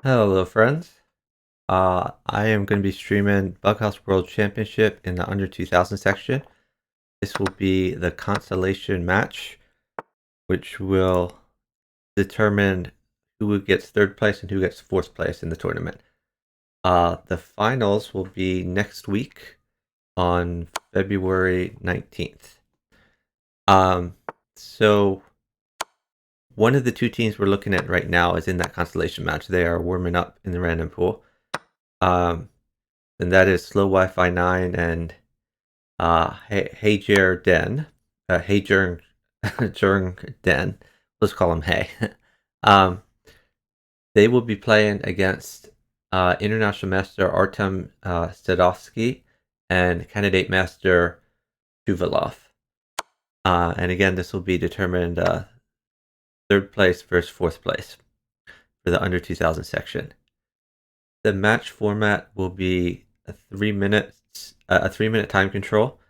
Hello, friends. I am going to be streaming Bughouse World Championship in the under 2000 section. This will be the consolation match, which will determine who gets third place and who gets fourth place in the tournament. The finals will be next week on February 19th. So one of the two teams we're looking at right now is in that constellation match. They are warming up in the random pool. And that is slowWifi9 and heijergden. heijergden. Let's call him Hey. They will be playing against International Master Artem Sadovsky and Candidate Master Shuvalov. And again, this will be determined third place versus fourth place for the under 2000 section. The match format will be a 3-minute time control,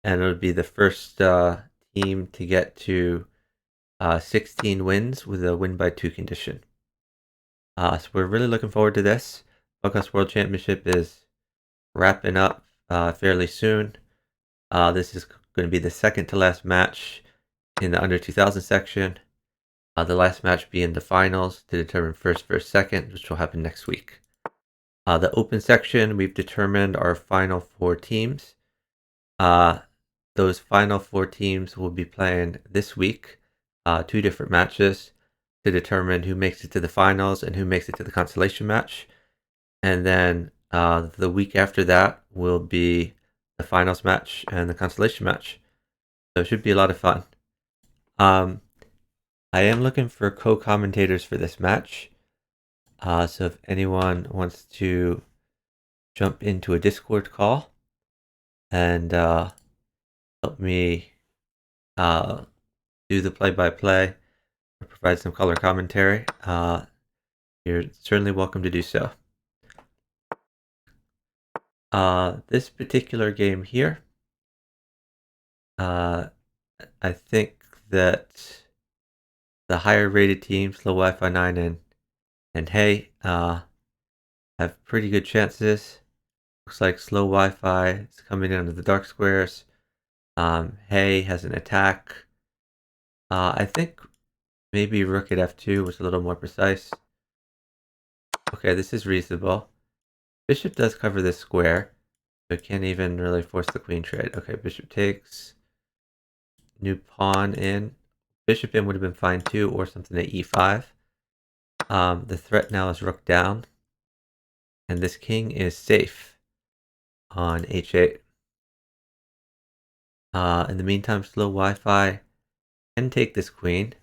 and it'll be the first team to get to 16 wins with a win by 2 condition. So we're really looking forward to this. Bughouse World Championship is wrapping up fairly soon. This is going to be the second to last match in the under 2000 section. The last match being the finals to determine first versus second, which will happen next week. The open section, we've determined our final 4 teams. Those final 4 teams will be playing this week, 2 different matches to determine who makes it to the finals and who makes it to the consolation match. And then the week after that will be the finals match and the consolation match. So it should be a lot of fun. I am looking for co-commentators for this match. So if anyone wants to jump into a Discord call and help me do the play-by-play or provide some color commentary, you're certainly welcome to do so. This particular game here, I think that the higher rated teams, slowWifi9 and Hey, have pretty good chances. Looks like slowWifi is coming in under the dark squares. Hey has an attack. I think maybe rook at f2 was a little more precise. Okay, this is reasonable. Bishop does cover this square, so it can't even really force the queen trade. Okay, bishop takes. New pawn in. Bishop in would have been fine too, or something at e5. The threat now is rook down, and this king is safe on h8. In the meantime, slowWifi can take this queen,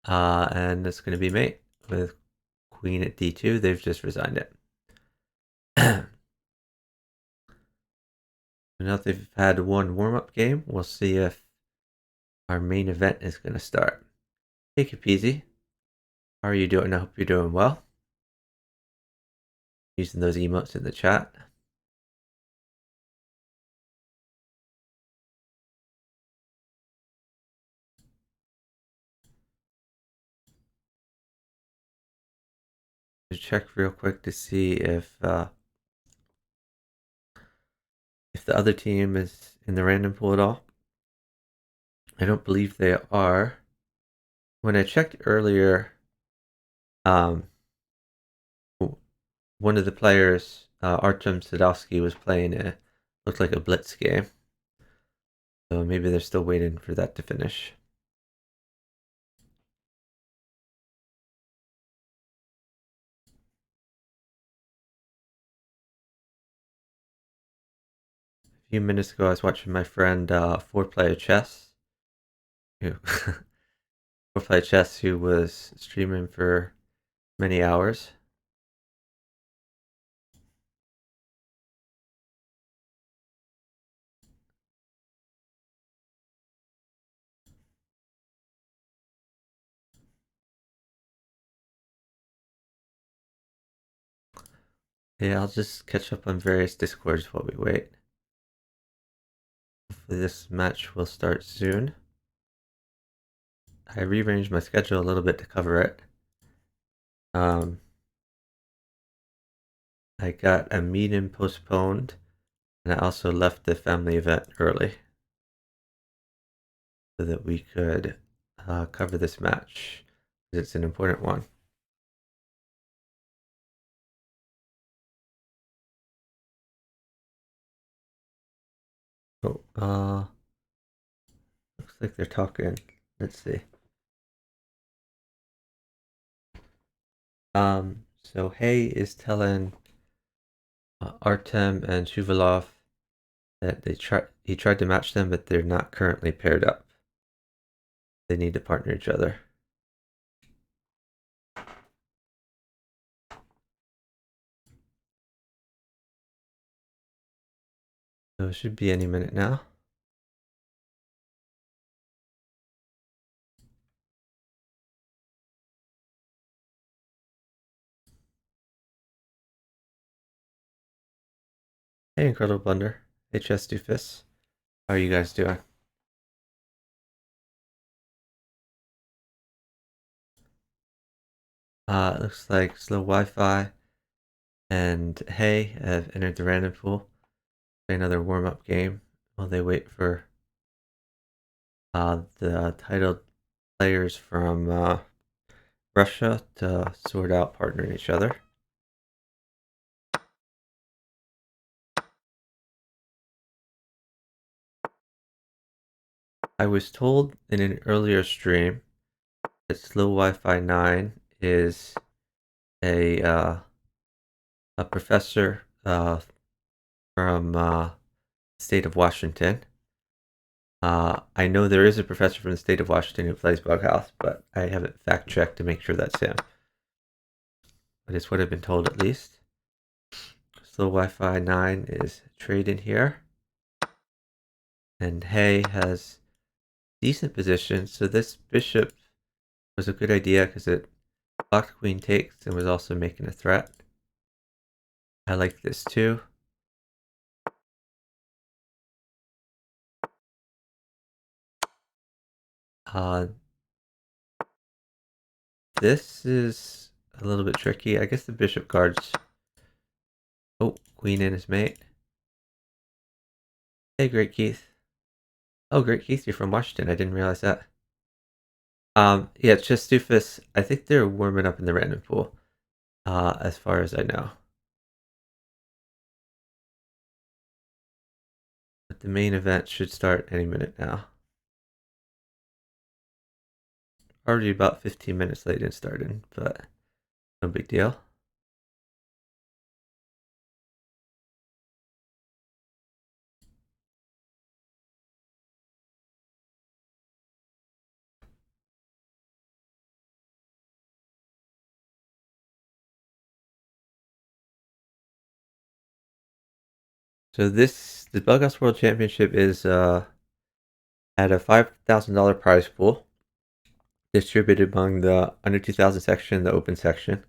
and it's going to be mate with queen at d2. They've just resigned it. Now they've had one warm-up game. We'll see if our main event is going to start. Take it easy. How are you doing? I hope you're doing well. Using those emotes in the chat. Check real quick to see if the other team is in the random pool at all. I don't believe they are. When I checked earlier, one of the players, Artem Sadovsky, was playing looked like a blitz game. So maybe they're still waiting for that to finish. A few minutes ago, I was watching my friend 4Player Chess, who 4Player Chess, who was streaming for many hours. Yeah, I'll just catch up on various Discords while we wait. Hopefully this match will start soon. I rearranged my schedule a little bit to cover it. I got a meeting postponed, and I also left the family event early so that we could cover this match. It's an important one. Oh, looks like they're talking. Let's see. So Hay is telling Artem and Shuvalov that he tried to match them, but they're not currently paired up. They need to partner each other. So it should be any minute now. Hey, Incredible Blunder. Hey, Chess Doofus. How are you guys doing? It looks like slowWifi and Hey have entered the random pool. Play another warm-up game while they wait for the titled players from Russia to sort out partnering each other. I was told in an earlier stream that slowWifi9 is a professor from the state of Washington. I know there is a professor from the state of Washington who plays Bughouse, but I haven't fact checked to make sure that's him. But it's what I've been told at least. slowWifi9 is trading here. And Hay has decent position, so this bishop was a good idea because it blocked queen takes and was also making a threat. I like this too. This is a little bit tricky. I guess the bishop guards. Oh, queen in his mate. Hey, Great Keith. Oh, Great Keith, you're from Washington. I didn't realize that. Yeah, it's just Doofus. I think they're warming up in the random pool, as far as I know. But the main event should start any minute now. Already about 15 minutes late in starting, but no big deal. So the Bughouse World Championship is at a $5,000 prize pool distributed among the under 2000 section, the open section.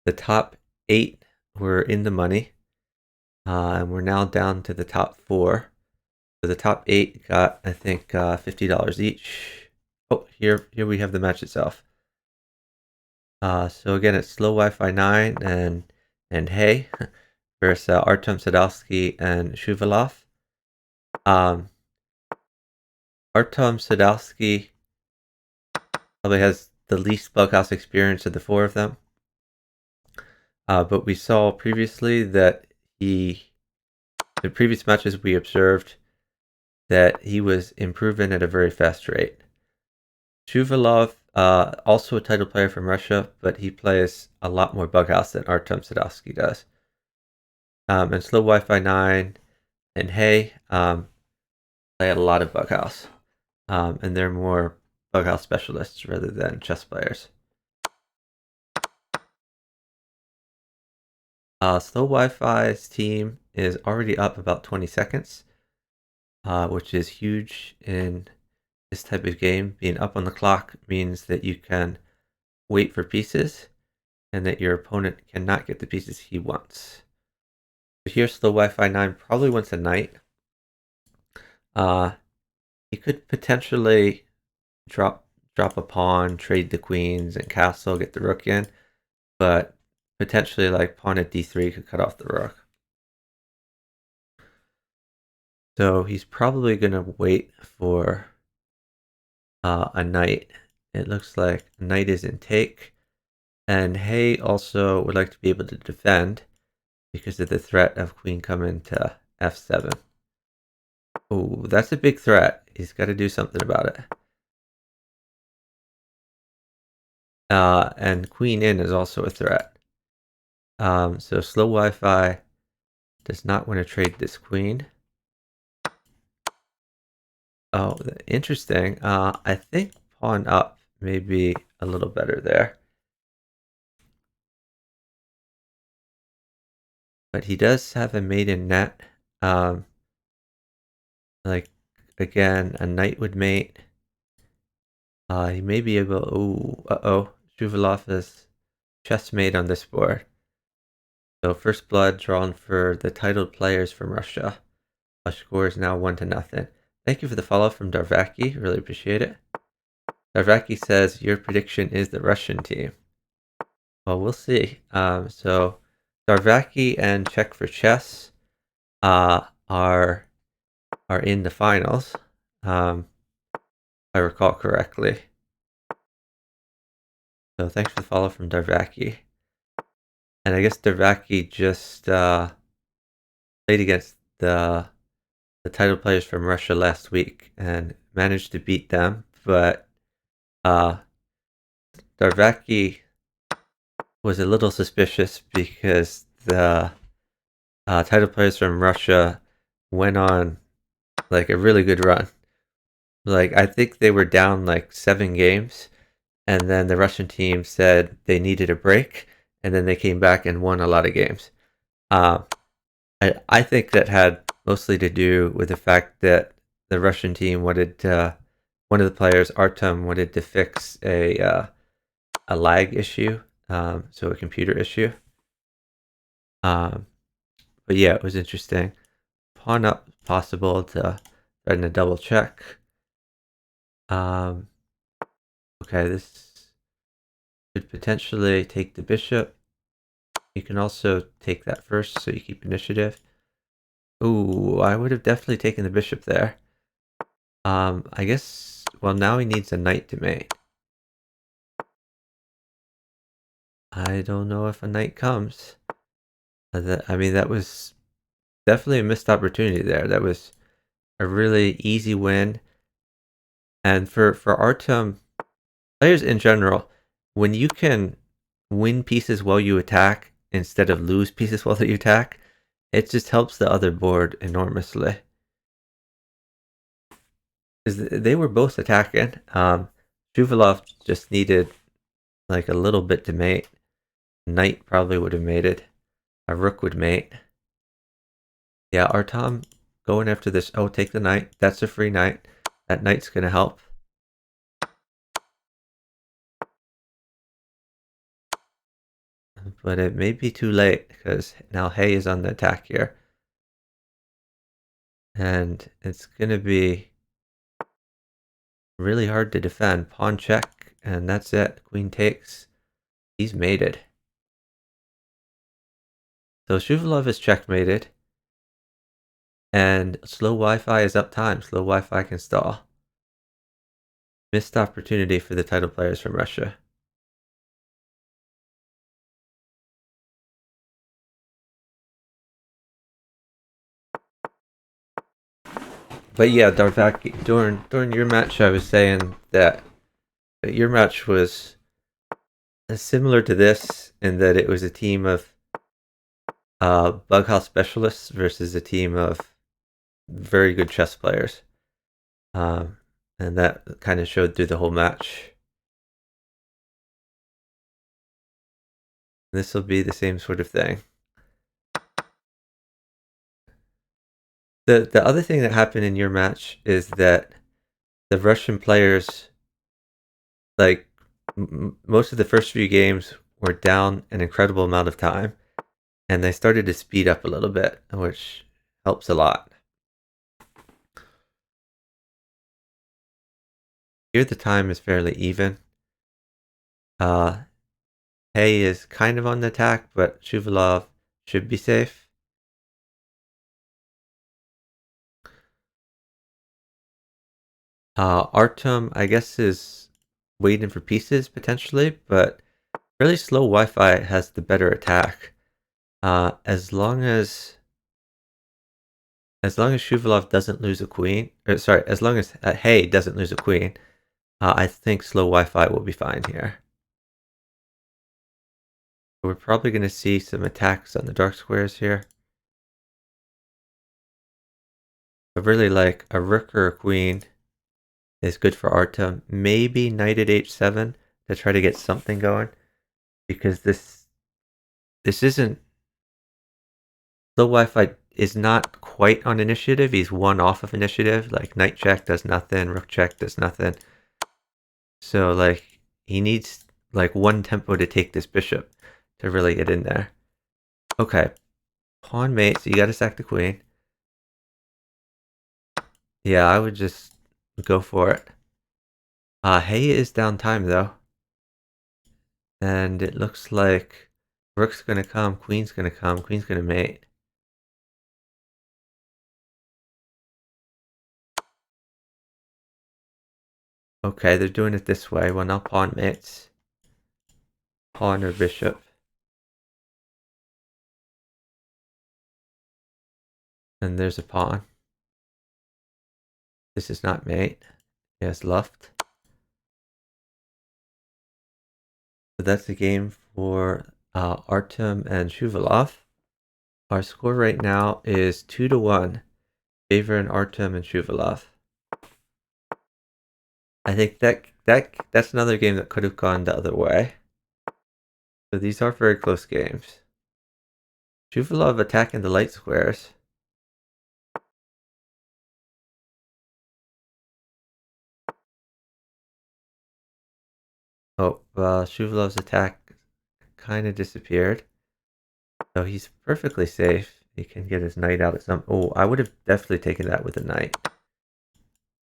The top 8 were in the money, and we're now down to the top 4. So the top 8 got, I think, $50 each. Oh, here we have the match itself. So again, it's slowWifi9 and Hey versus Artem Sadowski and Shuvalov. Artem Sadowski probably has the least Bughouse experience of the 4 of them. But we saw previously that in previous matches we observed that he was improving at a very fast rate. Shuvalov, also a title player from Russia, but he plays a lot more Bughouse than Artem Sadowski does. And slowWifi9 and Hey play a lot of Bughouse. And they're more Bughouse specialists rather than chess players. slowWifi's team is already up about 20 seconds, which is huge in this type of game. Being up on the clock means that you can wait for pieces and that your opponent cannot get the pieces he wants. So here slowWifi9 probably wants a knight. He could potentially drop a pawn, trade the queens and castle, get the rook in, but potentially like pawn at d3 could cut off the rook. So he's probably going to wait for a knight. It looks like a knight is in take. And Hay also would like to be able to defend because of the threat of queen coming to f7. Oh, that's a big threat. He's got to do something about it. And queen in is also a threat. So slow Wi-Fi does not want to trade this queen. Oh, interesting. I think pawn up may be a little better there. But he does have a maiden net. Like, again, a knight would mate. He may be able... Oh, uh-oh. Shuvalov is chessmate on this board. So first blood drawn for the titled players from Russia. Our score is now 1-0. Thank you for the follow from Darvaki. Really appreciate it. Darvaki says, your prediction is the Russian team. Well, we'll see. So Darvaki and Check for Chess are in the finals, if I recall correctly. So thanks for the follow from Darvaki. And I guess Darvaki just played against the title players from Russia last week and managed to beat them, but Darvaki was a little suspicious because the title players from Russia went on like a really good run. Like, I think they were down like 7 games, and then the Russian team said they needed a break, and then they came back and won a lot of games. I think that had mostly to do with the fact that the Russian team wanted one of the players, Artem, wanted to fix a lag issue, so a computer issue. But yeah, it was interesting. Pawn up possible to threaten a double check. Okay, this could potentially take the bishop. You can also take that first, so you keep initiative. Ooh, I would have definitely taken the bishop there. I guess, well, now he needs a knight to mate. I don't know if a knight comes. I mean, that was definitely a missed opportunity there. That was a really easy win. And for Artem, players in general, when you can win pieces while you attack instead of lose pieces while you attack, it just helps the other board enormously. Because they were both attacking. Shuvalov just needed like a little bit to mate. Knight probably would have mated. A rook would mate. Yeah, Artem going after this. Oh, take the knight. That's a free knight. That knight's going to help. But it may be too late because now Hay is on the attack here. And it's going to be really hard to defend. Pawn check, and that's it. Queen takes. He's mated. So Shuvalov is checkmated. And slow Wi-Fi is up time. Slow Wi-Fi can stall. Missed opportunity for the title players from Russia. But yeah, Darvaki, during your match, I was saying that your match was similar to this in that it was a team of bug house specialists versus a team of very good chess players. And that kind of showed through the whole match. This will be the same sort of thing. The other thing that happened in your match is that the Russian players, like most of the first few games, were down an incredible amount of time, and they started to speed up a little bit, which helps a lot. Here the time is fairly even. Hey is kind of on the attack, but Shuvalov should be safe. Artem, I guess, is waiting for pieces potentially, but really slow Wi-Fi has the better attack. As long as Shuvalov doesn't lose a queen, or sorry, as long as Hey doesn't lose a queen, I think slow Wi-Fi will be fine here. We're probably going to see some attacks on the dark squares here. But really, like a rook or a queen is good for Artem. Maybe knight at h7 to try to get something going, because this isn't slow Wi-Fi is not quite on initiative. He's one off of initiative. Like knight check does nothing, rook check does nothing. So like he needs like one tempo to take this bishop to really get in there. Okay, pawn mate, so you gotta sack the queen. Yeah, I would just go for it. Hey is down time though. And it looks like rook's gonna come, queen's gonna come, queen's gonna mate. Okay, they're doing it this way. Well, now pawn mates. Pawn or bishop. And there's a pawn. This is not mate. Yes, luft. So that's the game for Artem and Shuvalov. Our score right now is 2-1, favoring Artem and Shuvalov. I think that's another game that could have gone the other way. So these are very close games. Shuvalov attacking the light squares. Oh, well, Shuvalov's attack kind of disappeared. So he's perfectly safe. He can get his knight out at some... Oh, I would have definitely taken that with a knight.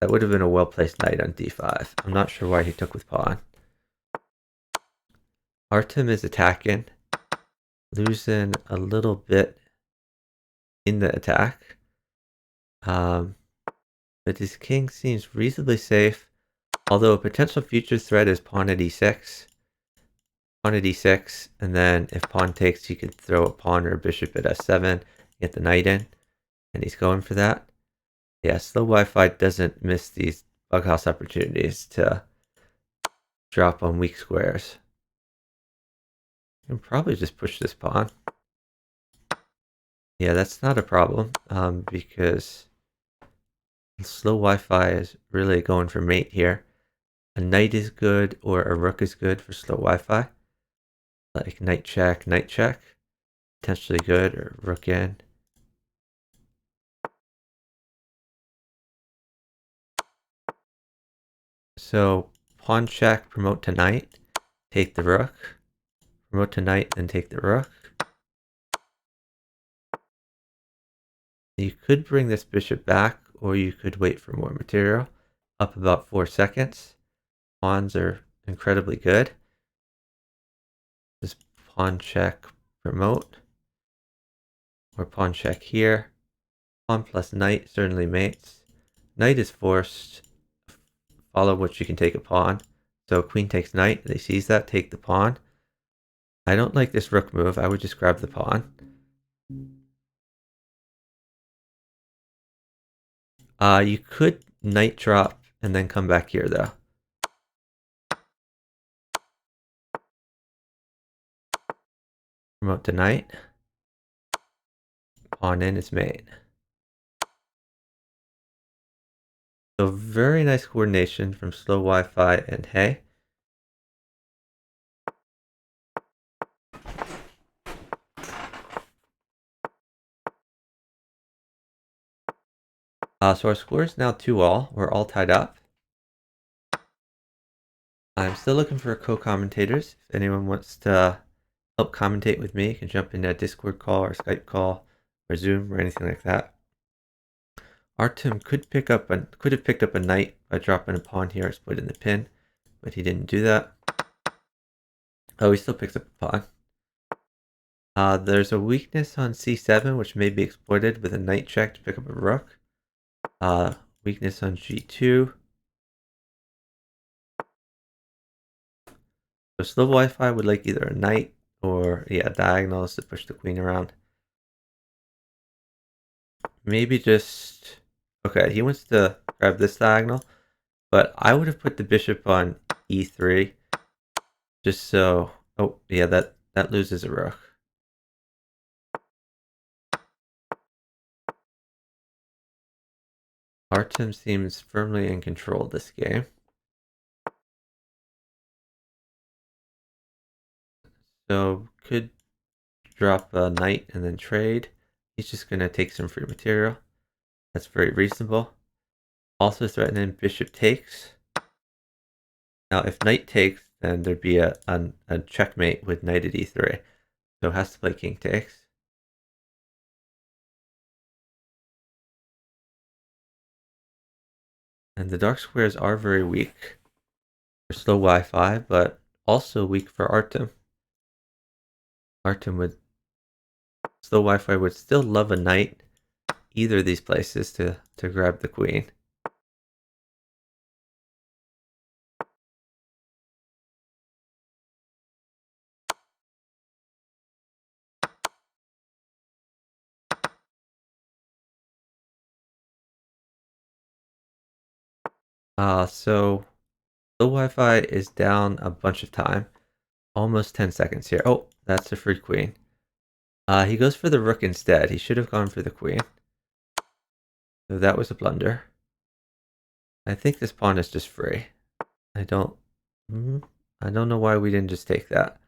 That would have been a well-placed knight on d5. I'm not sure why he took with pawn. Artem is attacking, losing a little bit in the attack. But his king seems reasonably safe, although a potential future threat is pawn at e6. Pawn at e6, and then if pawn takes, you could throw a pawn or a bishop at s7, get the knight in, and he's going for that. Yeah, slow Wi-Fi doesn't miss these bug house opportunities to drop on weak squares. You can probably just push this pawn. Yeah, that's not a problem, because slow Wi-Fi is really going for mate here. A knight is good, or a rook is good for slow Wi-Fi. Like knight check, potentially good, or rook in. So pawn check, promote to knight, take the rook, promote to knight, then take the rook. You could bring this bishop back, or you could wait for more material. Up about 4 seconds. Pawns are incredibly good. Just pawn check, promote, or pawn check here. Pawn plus knight certainly mates. Knight is forced. Follow which you can take a pawn. So queen takes knight. They seize that, take the pawn. I don't like this rook move. I would just grab the pawn. You could knight drop and then come back here though. Promote to knight. Pawn in is mate. So very nice coordination from slow Wi-Fi and Hey. So our score is now 2-all. We're all tied up. I'm still looking for co-commentators. If anyone wants to help commentate with me, you can jump into a Discord call or Skype call or Zoom or anything like that. Artem could have picked up a knight by dropping a pawn here or splitting the pin, but he didn't do that. Oh, he still picks up a pawn. There's a weakness on c7, which may be exploited with a knight check to pick up a rook. Weakness on g2. So slow Wi-Fi would like either a knight or, yeah, diagonals to push the queen around. Maybe just... Okay, he wants to grab this diagonal, but I would have put the bishop on e3 just so... Oh, yeah, that loses a rook. Artem seems firmly in control of this game. So could drop a knight and then trade. He's just going to take some free material. That's very reasonable. Also threatening bishop takes. Now if knight takes, then there'd be a checkmate with knight at e3. So it has to play king takes. And the dark squares are very weak for slow Wi-Fi, but also weak for Artem. Slow Wi-Fi would still love a knight either of these places to grab the queen. So slow Wi-Fi is down a bunch of time. Almost 10 seconds here. Oh, that's a free queen. He goes for the rook instead. He should have gone for the queen. So that was a blunder. I think this pawn is just free. I don't know why we didn't just take that.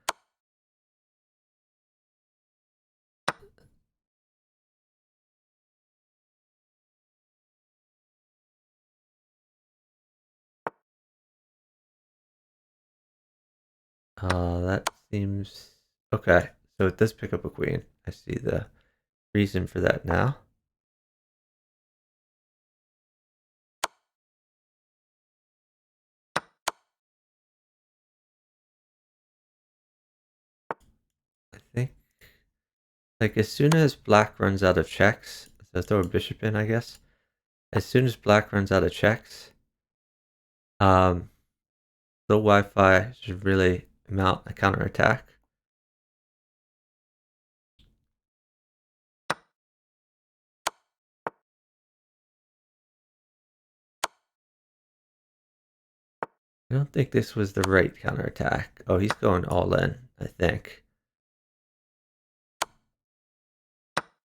That seems okay. So it does pick up a queen. I see the reason for that now. I think like as soon as black runs out of checks, so throw a bishop in, I guess. As soon as black runs out of checks, the Wi-Fi should really mount a counterattack. I don't think this was the right counterattack. Oh, he's going all in, I think.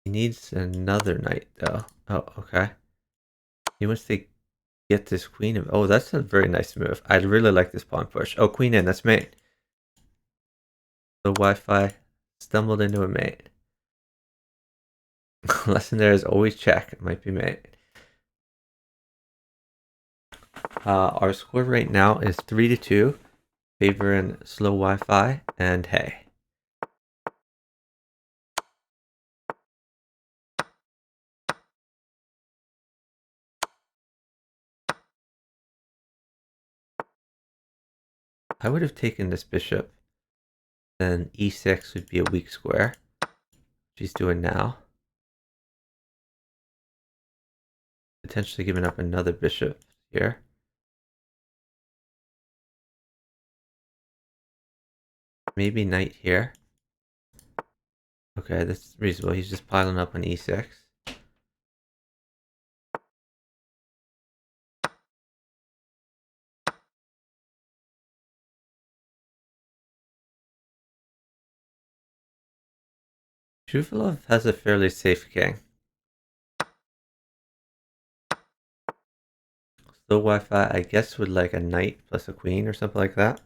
He needs another knight, though. Oh, okay. He wants to get this queen. Oh, that's a very nice move. I really like this pawn push. Oh, queen in, that's mate. The Wi-Fi stumbled into a mate. Lesson there is always check. It might be mate. Our score right now is 3-2, favoring slow Wi-Fi and hey. I would have taken this bishop. Then e6 would be a weak square. She's doing now. Potentially giving up another bishop here. Maybe knight here. Okay, that's reasonable. He's just piling up on e6. Shuvalov has a fairly safe king. Slow Wi-Fi, I guess, would like a knight plus a queen or something like that.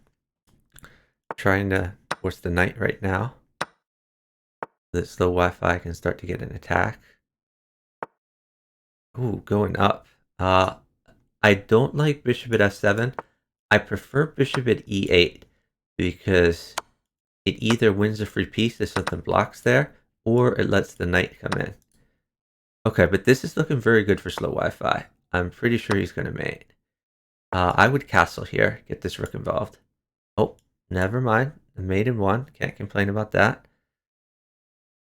Trying to force the knight right now. That slow Wi-Fi can start to get an attack. Ooh, going up. I don't like bishop at f7. I prefer bishop at e8 because it either wins a free piece if something blocks there, or it lets the knight come in. Okay, but this is looking very good for slow Wi-Fi. I'm pretty sure he's going to mate. I would castle here, get this rook involved. Oh, never mind. the maiden won. Can't complain about that.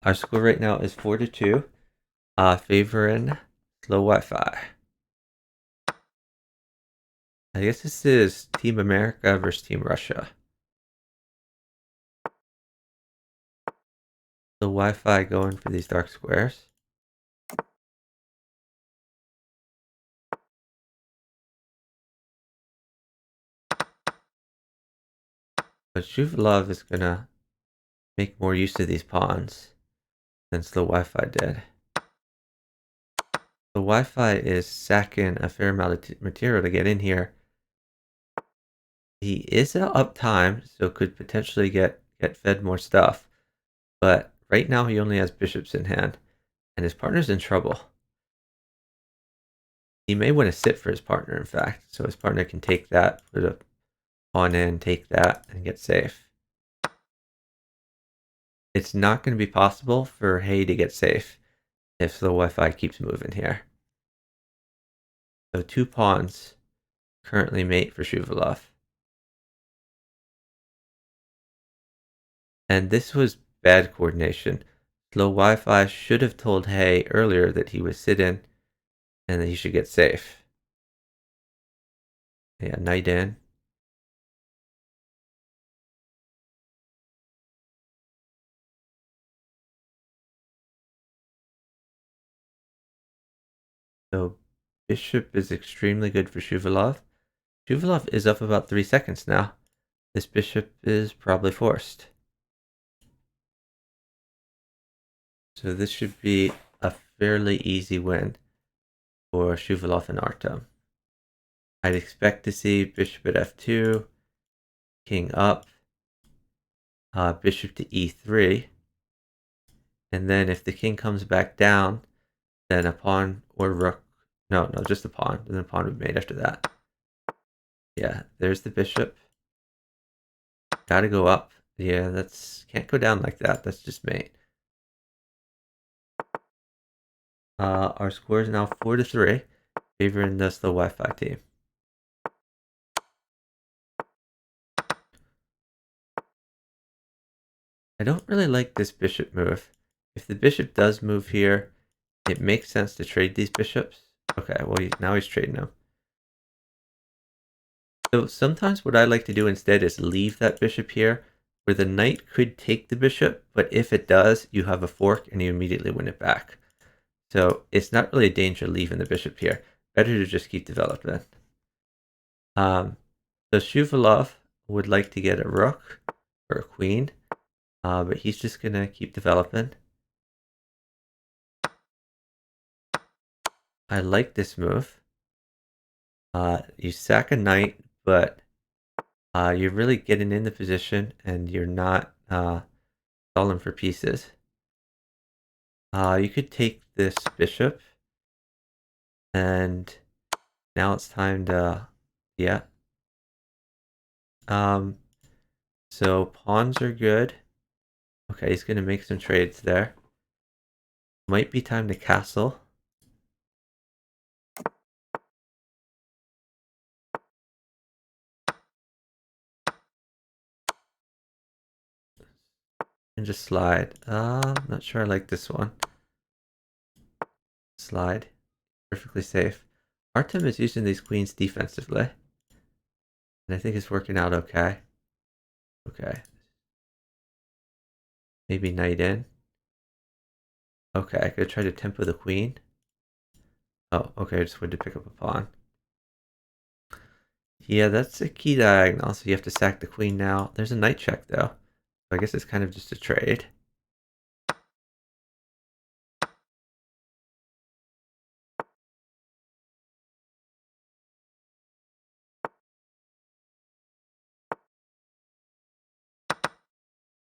Our score right now is 4-2, favoring slow Wi-Fi. I guess this is Team America versus Team Russia. The Wi-Fi going for these dark squares. But Shuvalov is gonna make more use of these pawns than the Wi-Fi did. The Wi-Fi is sacking a fair amount of material to get in here. He is up time, so could potentially get fed more stuff. But right now he only has bishops in hand, and his partner's in trouble. He may want to sit for his partner, in fact, so his partner can take that, put a pawn in, take that, and get safe. It's not going to be possible for Hay to get safe if the Wi-Fi keeps moving here. So 2 pawns currently mate for Shuvalov. And this was bad coordination. Slow Wi-Fi should have told Hay earlier that he was sitting and that he should get safe. Yeah, knight in. So bishop is extremely good for Shuvalov. Shuvalov is up about 3 seconds now. This bishop is probably forced. So this should be a fairly easy win for Shuvalov and Artem. I'd expect to see bishop at f2, king up, bishop to e3, and then if the king comes back down, then a pawn or rook, no, just a pawn, and then a pawn would be made after that. Yeah, there's the bishop. Gotta go up. Yeah, can't go down like that. That's just mate. Our score is now 4-3, favoring the Wi-Fi team. I don't really like this bishop move. If the bishop does move here, it makes sense to trade these bishops. Okay, well, now he's trading them. So sometimes what I like to do instead is leave that bishop here, where the knight could take the bishop, but if it does, you have a fork and you immediately win it back. So it's not really a danger leaving the bishop here. Better to just keep developing. So Shuvalov would like to get a rook or a queen, but he's just going to keep developing. I like this move. You sack a knight, but you're really getting in the position and you're not stalling for pieces. You could take this bishop, and now it's time to, yeah. So pawns are good. Okay, he's gonna make some trades there. Might be time to castle. And just slide. Not sure I like this one. Slide. Perfectly safe. Artem is using these queens defensively. And I think it's working out okay. Okay. Maybe knight in. Okay, I could try to tempo the queen. Oh, okay, I just wanted to pick up a pawn. Yeah, that's a key diagonal, so you have to sack the queen now. There's a knight check, though. So I guess it's kind of just a trade.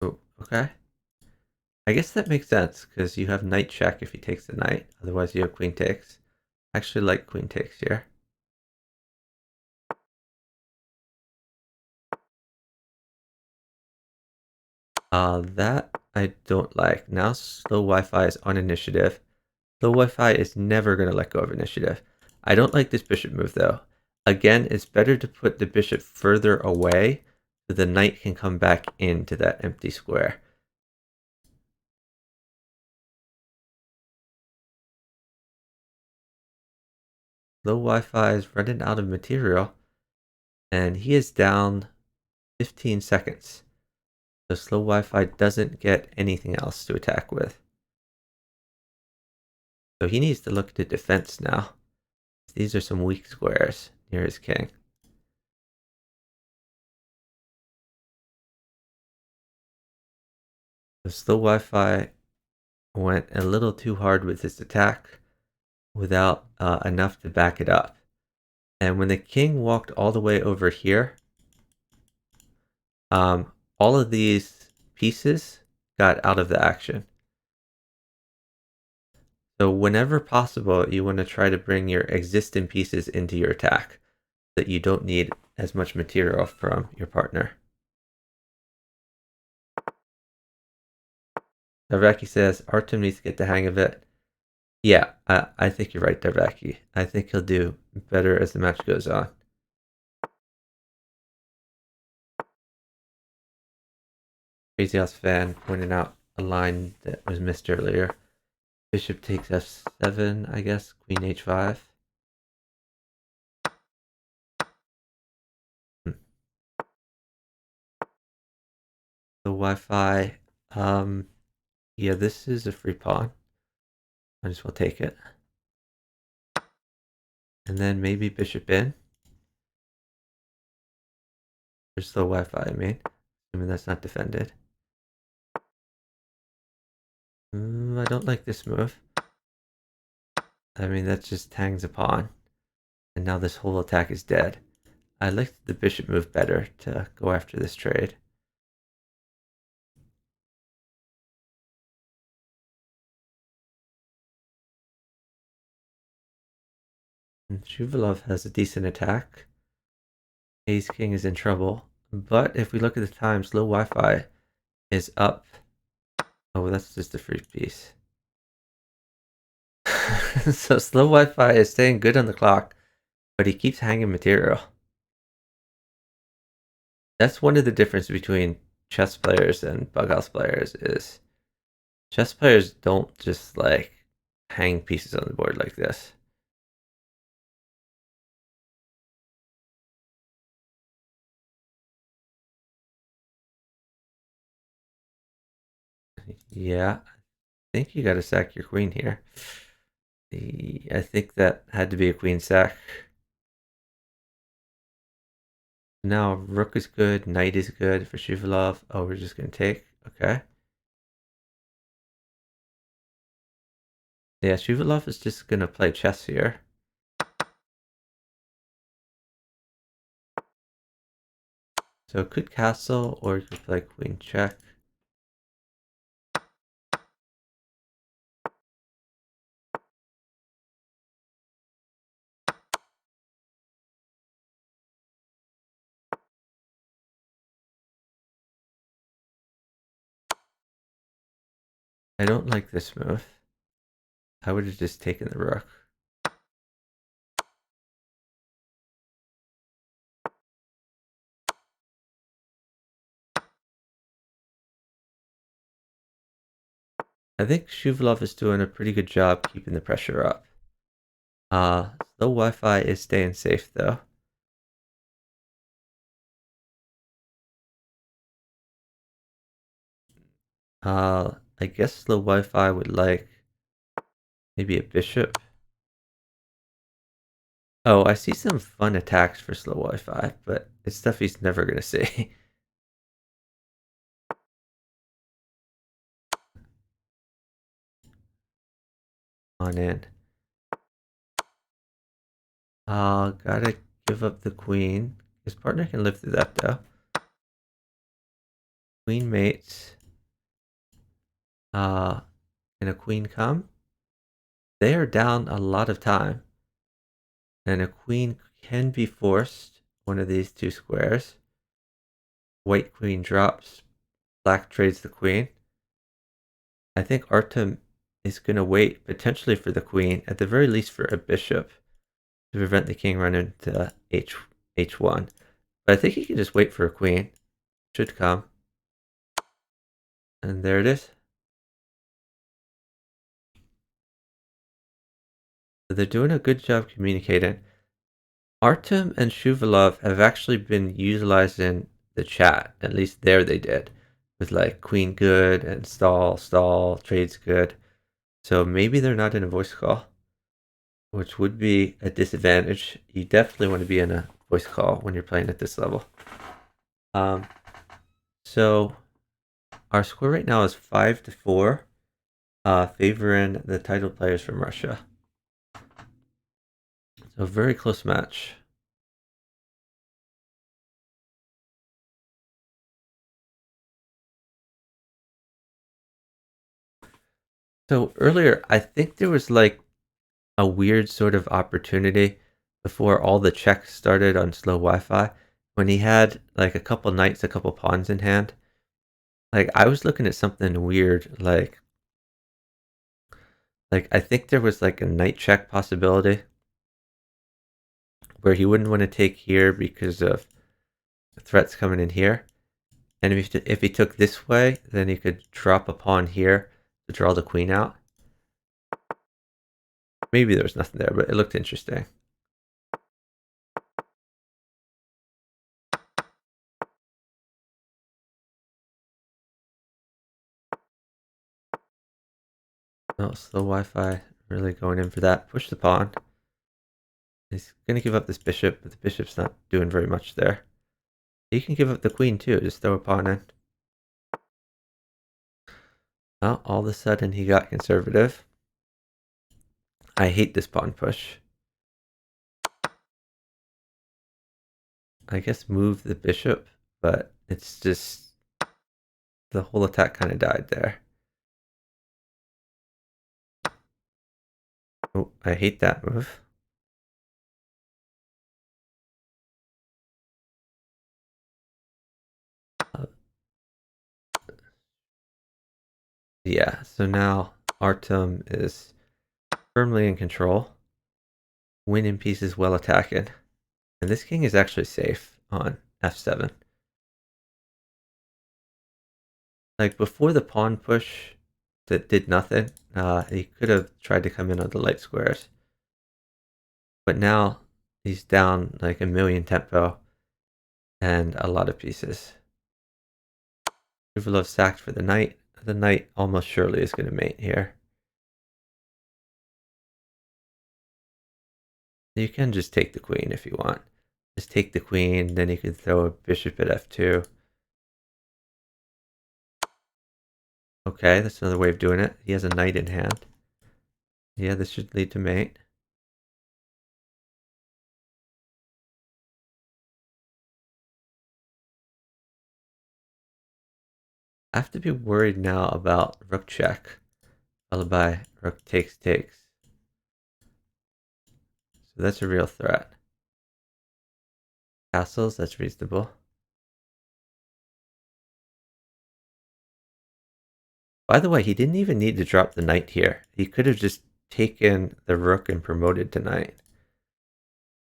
Oh, okay. I guess that makes sense, because you have knight check if he takes the knight. Otherwise, you have queen takes. I actually like queen takes here. That I don't like. Now slow Wi-Fi is on initiative. Slow Wi-Fi is never going to let go of initiative. I don't like this bishop move, though. Again, it's better to put the bishop further away so the knight can come back into that empty square. slowWifi is running out of material, and he is down 15 seconds. So slowWifi doesn't get anything else to attack with. So he needs to look to defense now. These are some weak squares near his king. So slowWifi went a little too hard with his attack without enough to back it up. And when the king walked all the way over here, all of these pieces got out of the action. So whenever possible, you want to try to bring your existing pieces into your attack so that you don't need as much material from your partner. Darvaki says, Artem needs to get the hang of it. Yeah, I think you're right, Darvaki. I think he'll do better as the match goes on. Crazy House fan pointed out a line that was missed earlier. Bishop takes f7, I guess. Queen h5. The Wi-Fi. Yeah, this is a free pawn. I just will take it. And then maybe bishop in. There's the Wi-Fi, I mean. Assuming that's not defended. I don't like this move. I mean, that just hangs a pawn. And now this whole attack is dead. I like the bishop move better to go after this trade. And Shuvalov has a decent attack. Ace King is in trouble. But if we look at the time, slowWifi is up. Oh, that's just a free piece. So slowWifi is staying good on the clock, but he keeps hanging material. That's one of the differences between chess players and bughouse players is chess players don't just like hang pieces on the board like this. Yeah, I think you got to sack your queen here. I think that had to be a queen sack. Now rook is good, knight is good for Shuvalov. Oh, we're just going to take. Okay. Yeah, Shuvalov is just going to play chess here. So it could castle, or you could play queen check. I don't like this move. I would have just taken the rook. I think Shuvalov is doing a pretty good job keeping the pressure up. slowWifi is staying safe though. I guess slowWifi would like maybe a bishop. Oh, I see some fun attacks for slowWifi, but it's stuff he's never gonna see. On in. Gotta give up the queen. His partner can live through that though. Queen mates. Can a queen come? They are down a lot of time. And a queen can be forced one of these two squares. White queen drops. Black trades the queen. I think Artem is going to wait potentially for the queen, at the very least for a bishop, to prevent the king running to h1. But I think he can just wait for a queen. should come. And there it is. So they're doing a good job communicating. Artem and Shuvalov have actually been utilizing the chat. At least there they did. With like queen good and stall, trades good. So maybe they're not in a voice call, which would be a disadvantage. You definitely want to be in a voice call when you're playing at this level. So our score right now is 5-4, favoring the title players from Russia. So a very close match. So earlier, I think there was like a weird sort of opportunity before all the checks started on slow Wi-Fi when he had like a couple knights, a couple pawns in hand. Like I was looking at something weird, like I think there was like a knight check possibility where he wouldn't want to take here because of threats coming in here. And if he took this way, then he could drop a pawn here to draw the queen out. Maybe there was nothing there, but it looked interesting. No, slow Wi-Fi, really going in for that. Push the pawn. He's going to give up this bishop, but the bishop's not doing very much there. He can give up the queen too, just throw a pawn in. Oh, all of a sudden he got conservative. I hate this pawn push. I guess move the bishop, but it's just the whole attack kind of died there. Oh, I hate that move. Yeah, so now Artem is firmly in control. Winning pieces well attacking. And this king is actually safe on f7. Like before the pawn push that did nothing, he could have tried to come in on the light squares. But now he's down like a million tempo and a lot of pieces. Shuvalov sacked for the knight. The knight almost surely is going to mate here. You can just take the queen if you want. Just take the queen, then you could throw a bishop at f2. Okay, that's another way of doing it. He has a knight in hand. Yeah, this should lead to mate. I have to be worried now about rook check, followed by rook takes. So that's a real threat. Castles, that's reasonable. By the way, he didn't even need to drop the knight here. He could have just taken the rook and promoted to knight.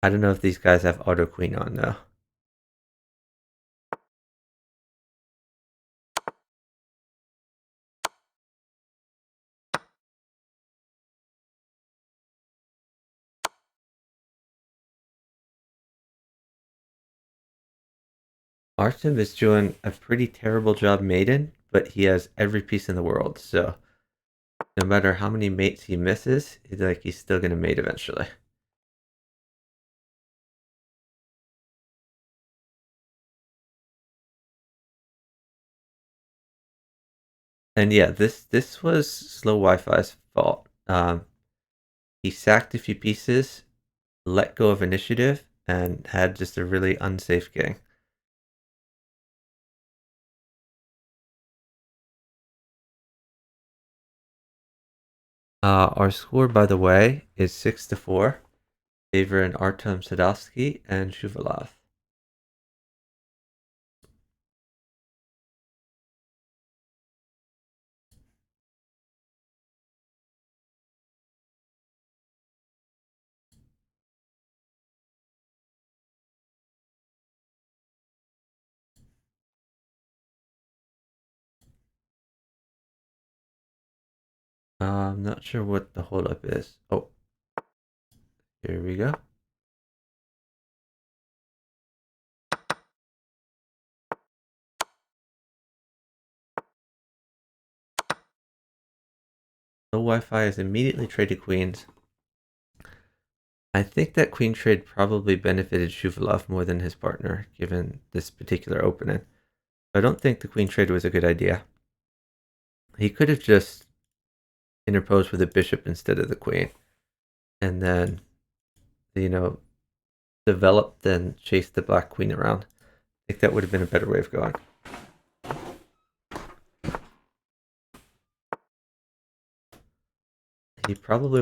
I don't know if these guys have auto queen on though. Artem is doing a pretty terrible job mating, but he has every piece in the world. So no matter how many mates he misses, he's still gonna mate eventually. And yeah, this was slow Wi-Fi's fault. He sacked a few pieces, let go of initiative, and had just a really unsafe game. Our score, by the way, is 6-4, favoring Artem Sadovsky and Shuvalov. I'm not sure what the holdup is. Oh, here we go. slowWifi has immediately traded queens. I think that queen trade probably benefited Shuvalov more than his partner, given this particular opening. I don't think the queen trade was a good idea. He could have just interposed with the bishop instead of the queen, and then, developed and chased the black queen around. I think that would have been a better way of going. He probably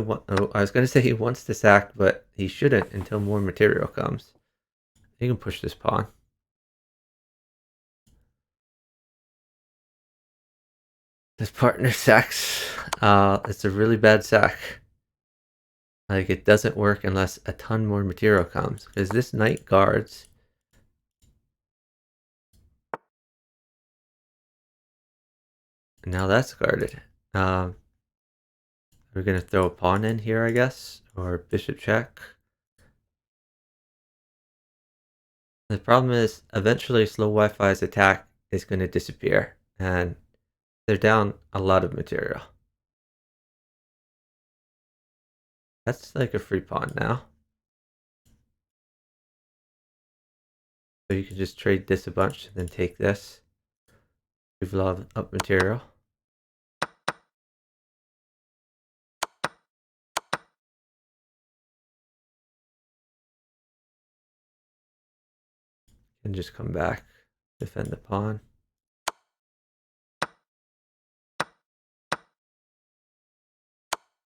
I was going to say he wants to sack, but he shouldn't until more material comes. He can push this pawn. His partner sacks. It's a really bad sack. Like, it doesn't work unless a ton more material comes, because this knight guards. Now that's guarded. We're going to throw a pawn in here, I guess, or bishop check. The problem is, eventually slowWifi's attack is going to disappear, and they're down a lot of material. That's like a free pawn now. So you can just trade this a bunch and then take this. Shuvalov up material. And just come back, defend the pawn.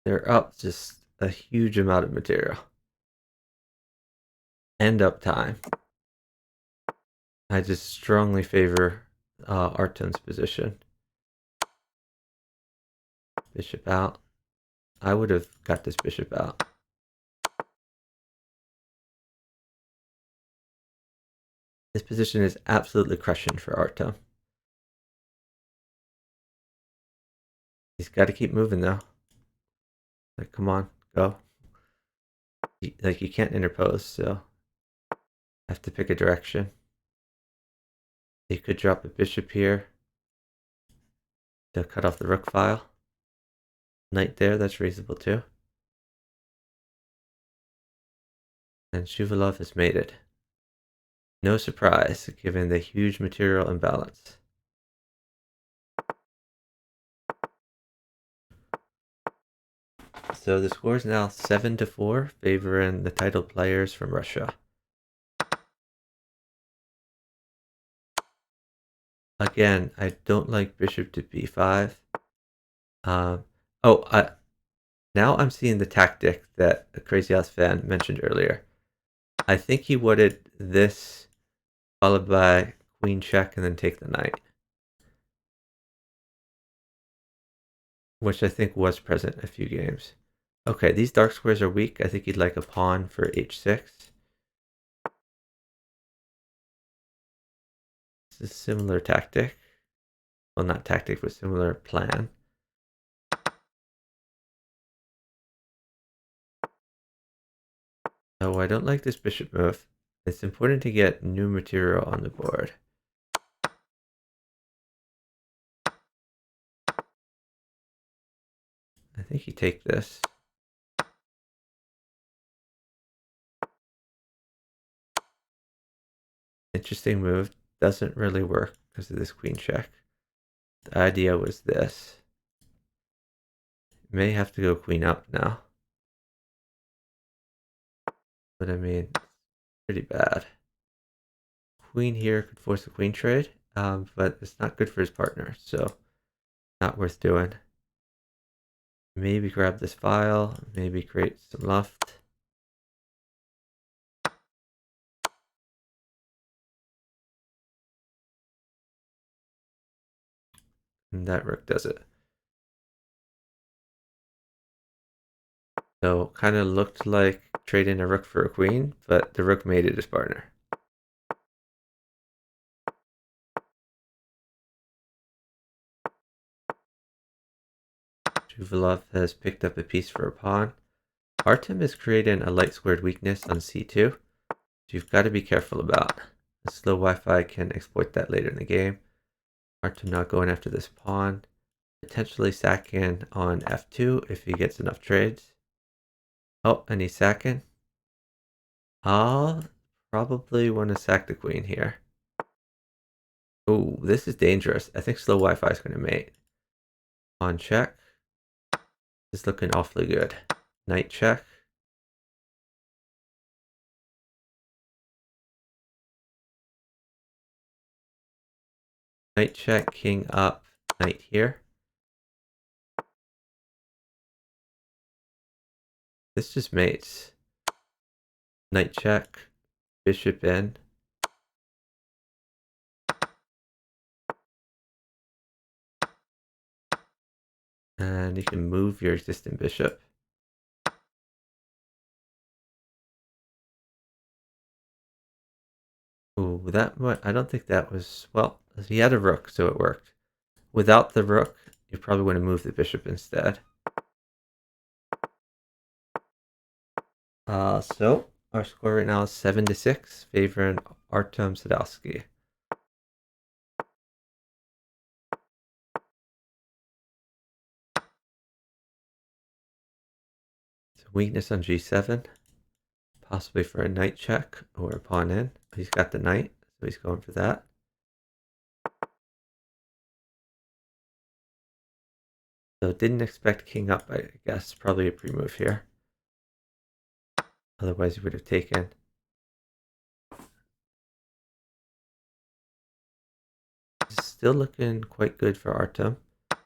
They're up just a huge amount of material. And up time. I just strongly favor Artem's position. Bishop out. I would have got this bishop out. This position is absolutely crushing for Artem. He's got to keep moving though. Like, come on, go. Like, you can't interpose, so I have to pick a direction. He could drop a bishop here to cut off the rook file. Knight there, that's reasonable too. And Shuvalov has made it. No surprise, given the huge material imbalance. So the score is now 7-4, favoring the title players from Russia. Again, I don't like bishop to b5. Now I'm seeing the tactic that a Crazy House fan mentioned earlier. I think he wanted this followed by queen check and then take the knight, which I think was present a few games. Okay, these dark squares are weak. I think he'd like a pawn for h6. It's a similar tactic. Well, not tactic, but similar plan. Oh, I don't like this bishop move. It's important to get new material on the board. I think you take this. Interesting move. Doesn't really work because of this queen check. The idea was this. May have to go queen up now. But I mean, pretty bad. Queen here could force a queen trade, but it's not good for his partner, so not worth doing. Maybe grab this file, maybe create some left. And that rook does it. So kind of looked like trading a rook for a queen, but the rook made it his partner. Shuvalov has picked up a piece for a pawn. Artem is creating a light squared weakness on c2, so you've got to be careful about. The slow Wi-Fi can exploit that later in the game. Artem not going after this pawn, potentially sacking on f2 if he gets enough trades. Oh, and he's sacking. I'll probably want to sack the queen here. Oh, this is dangerous. I think slow Wi-Fi is going to mate. Pawn check. This is looking awfully good. Knight check. Knight check, king up, knight here. This just mates. Knight check, bishop in. And you can move your existing bishop. Ooh, I don't think that was, well, he had a rook, so it worked. Without the rook, you probably want to move the bishop instead. So our score right now is 7-6, favoring Artem Sadowski. So weakness on g7, possibly for a knight check or a pawn in. He's got the knight, so he's going for that. So didn't expect king up, I guess. Probably a pre-move here. Otherwise he would have taken. Still looking quite good for Artem. I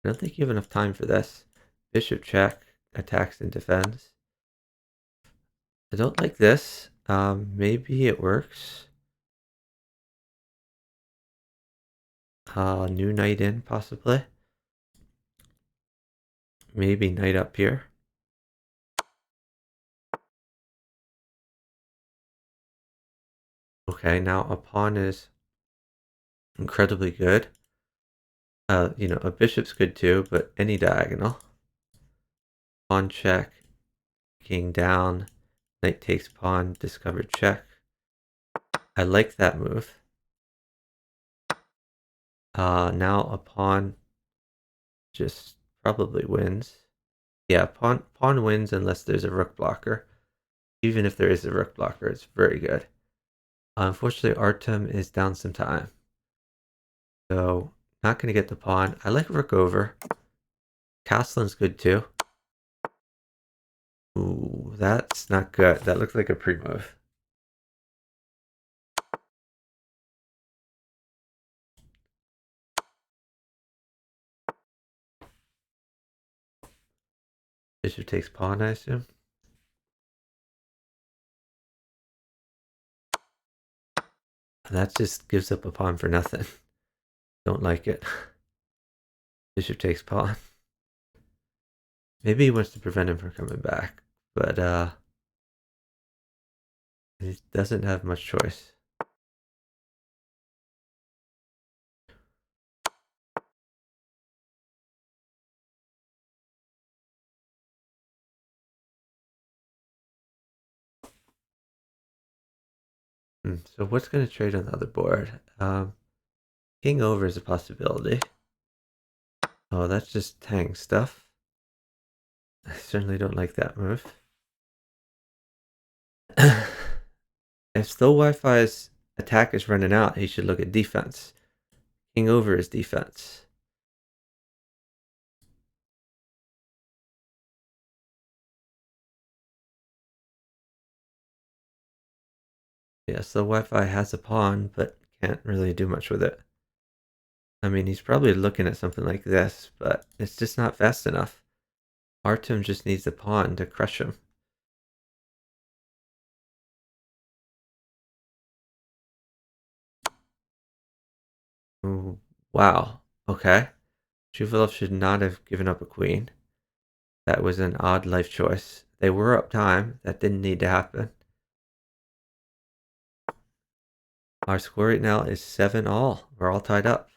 don't think you have enough time for this. Bishop check, attacks and defends. I don't like this. Maybe it works. New knight in, possibly. Maybe knight up here. Okay, now a pawn is incredibly good. A bishop's good too, but any diagonal. Pawn check, king down, knight takes pawn, discovered check. I like that move. Now a pawn just probably wins. Yeah, pawn wins unless there's a rook blocker. Even if there is a rook blocker, it's very good. Unfortunately, Artem is down some time. So, not going to get the pawn. I like rook over. Castle's good too. Ooh, that's not good. That looks like a pre-move. Bishop takes pawn, I assume. That just gives up a pawn for nothing. Don't like it. Bishop takes pawn. Maybe he wants to prevent him from coming back, but he doesn't have much choice. So what's going to trade on the other board? King over is a possibility. Oh, that's just Tang stuff. I certainly don't like that move. If slow Wi-Fi's attack is running out, he should look at defense. King over is defense. Yeah, slow Wi-Fi has a pawn, but can't really do much with it. I mean, he's probably looking at something like this, but it's just not fast enough. Artem just needs a pawn to crush him. Ooh, wow. Okay. Shuvalov should not have given up a queen. That was an odd life choice. They were up time. That didn't need to happen. Our score right now is 7-all. We're all tied up.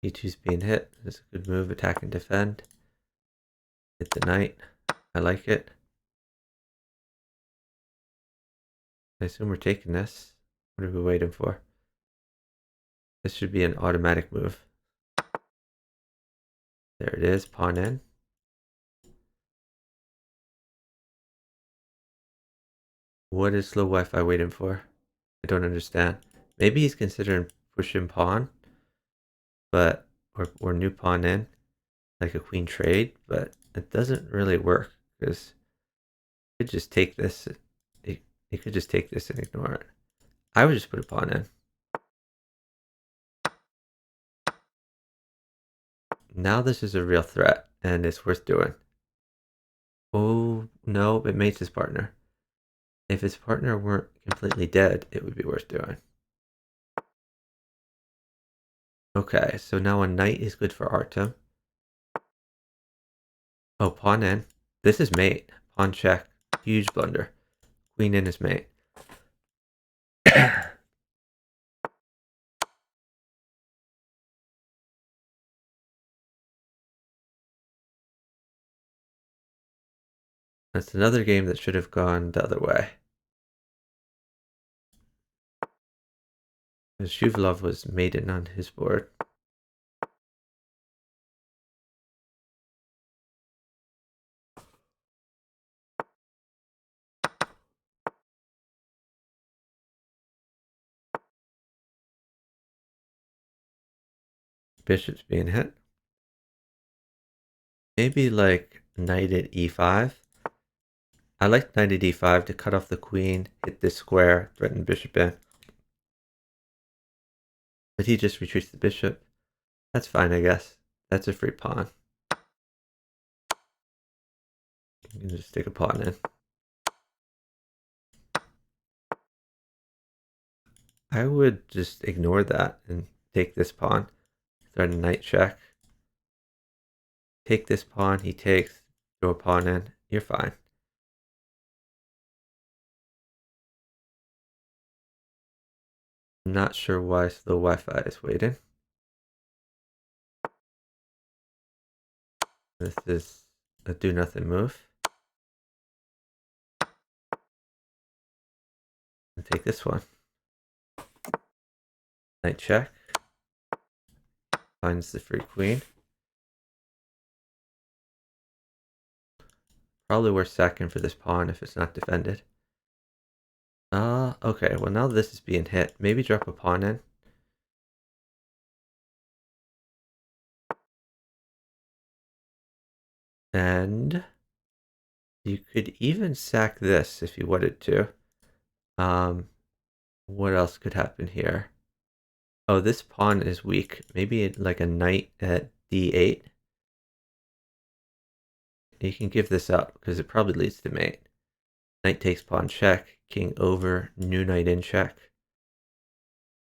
e2's being hit. This is a good move. Attack and defend. Hit the knight. I like it. I assume we're taking this. What are we waiting for? This should be an automatic move. There it is. Pawn in. What is slow Wi-Fi waiting for? I don't understand. Maybe he's considering pushing pawn, but or new pawn in, like a queen trade, but it doesn't really work because you could just take this. You could just take this and ignore it. I would just put a pawn in. Now this is a real threat, and it's worth doing. Oh no, it mates his partner. If his partner weren't completely dead, it would be worth doing. Okay, so now a knight is good for Artem. Oh, pawn in. This is mate. Pawn check. Huge blunder. Queen in is mate. That's another game that should have gone the other way. Because Shuvalov was maiden on his board. Bishop's being hit. Maybe like knight at e5. I like knight at e5 to cut off the queen, hit this square, threaten bishop in. But he just retreats the bishop. That's fine, I guess. That's a free pawn. You can just stick a pawn in. I would just ignore that and take this pawn. Threaten knight check. Take this pawn, he takes, throw a pawn in. You're fine. I'm not sure why slow Wi-Fi is waiting. This is a do nothing move. And take this one. Knight check. Finds the free queen. Probably worth sacking for this pawn if it's not defended. Okay, well now this is being hit. Maybe drop a pawn in. And you could even sack this if you wanted to. What else could happen here? Oh, this pawn is weak. Maybe like a knight at d8. You can give this up because it probably leads to mate. Knight takes pawn check, king over, new knight in check.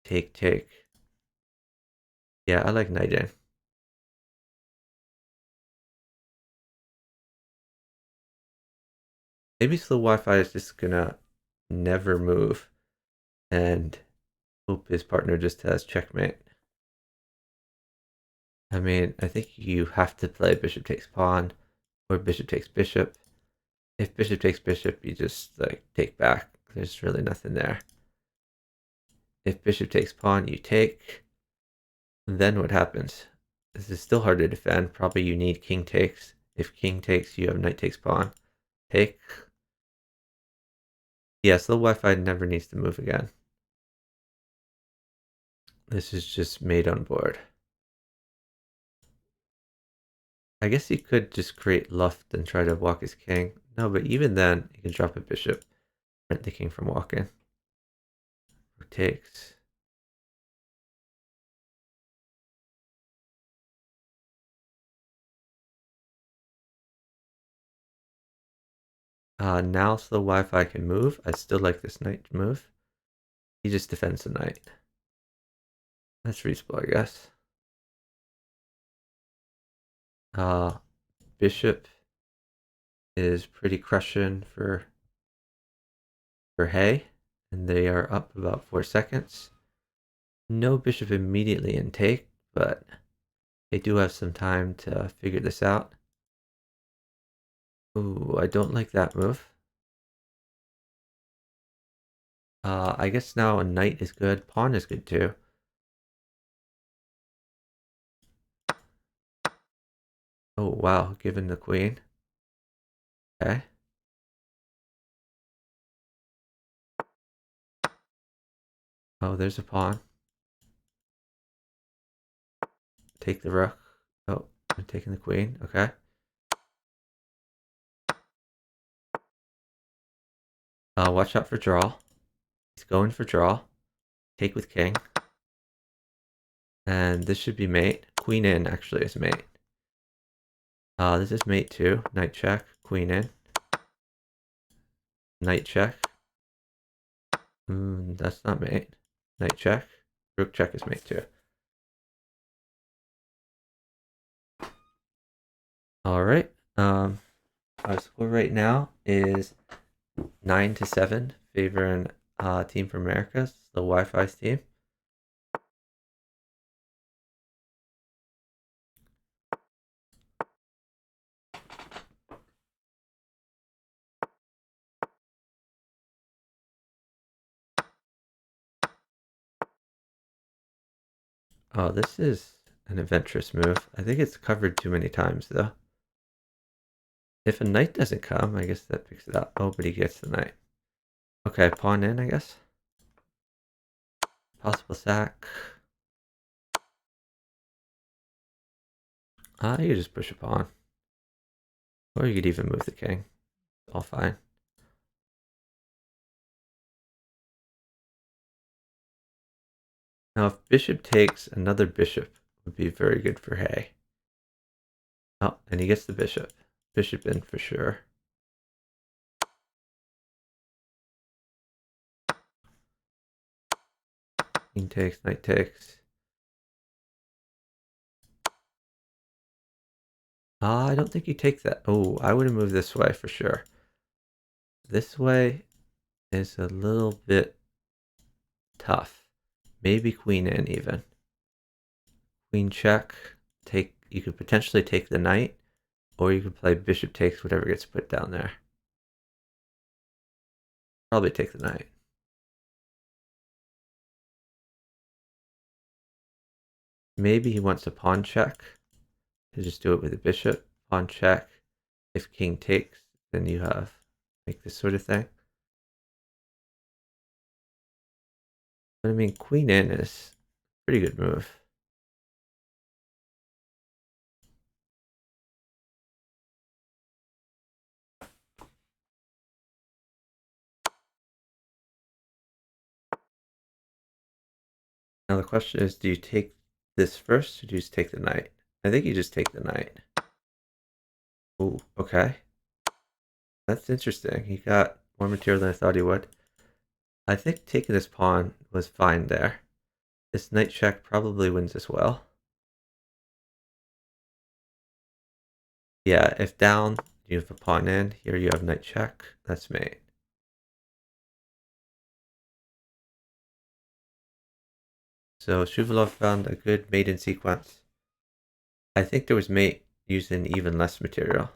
Take, take. Yeah, I like knight in. Maybe slow Wi-Fi is just gonna never move and hope his partner just has checkmate. I mean, I think you have to play bishop takes pawn or bishop takes bishop. If bishop takes bishop, you just like take back. There's really nothing there. If bishop takes pawn, you take. Then what happens? This is still hard to defend. Probably you need king takes. If king takes, you have knight takes pawn. Take. Yes, the Wi-Fi never needs to move again. This is just made on board. I guess he could just create luft and try to walk his king. No, but even then, he can drop a bishop, prevent the king from walking. Rook takes. Now slow Wi-Fi can move. I still like this knight move. He just defends the knight. That's reasonable, I guess. Bishop is pretty crushing for Hay, and they are up about 4 seconds. No bishop immediately in take, but They do have some time to figure this out. Ooh, I don't like that move. I guess now a knight is good. Pawn is good too. Oh, wow. Given the queen. Okay. Oh, there's a pawn. Take the rook. Oh, I'm taking the queen. Okay. Watch out for draw. He's going for draw. Take with king. And this should be mate. Queen in actually is mate. This is mate too. Knight check. Queen in. Knight check. That's not mate. Knight check. Rook check is mate too. All right. Our score right now is 9-7, favoring Team from America, the Wi-Fi's team. Oh, this is an adventurous move. I think it's covered too many times though. If a knight doesn't come, I guess that picks it up. Oh, but he gets the knight. Okay, pawn in, I guess. Possible sack. You just push a pawn. Or you could even move the king. All fine. Now, if bishop takes, another bishop would be very good for Hay. Oh, and he gets the bishop. Bishop in for sure. King takes, knight takes. I don't think you take that. Oh, I would have moved this way for sure. This way is a little bit tough. Maybe queen in even. Queen check. Take. You could potentially take the knight, or you could play bishop takes, whatever gets put down there. Probably take the knight. Maybe he wants a pawn check to just do it with a bishop. Pawn check. If king takes, then you have like this sort of thing. But I mean, queen in is a pretty good move. Now the question is, do you take this first, or do you just take the knight? I think you just take the knight. Ooh, okay. That's interesting. He got more material than I thought he would. I think taking this pawn was fine there. This knight check probably wins as well. Yeah, if down, you have a pawn in. Here you have knight check. That's mate. So Shuvalov found a good mate in sequence. I think there was mate using even less material.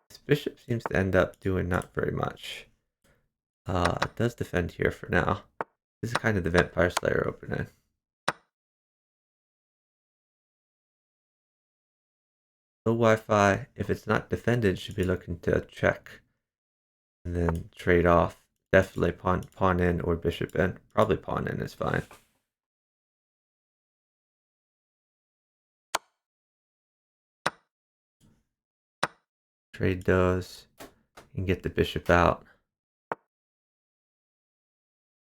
This bishop seems to end up doing not very much. It does defend here for now. This is kind of the Vampire Slayer opening. Low Wi-Fi, if it's not defended, should be looking to check and then trade off. Definitely pawn in or bishop in. Probably pawn in is fine. Trade those and get the bishop out.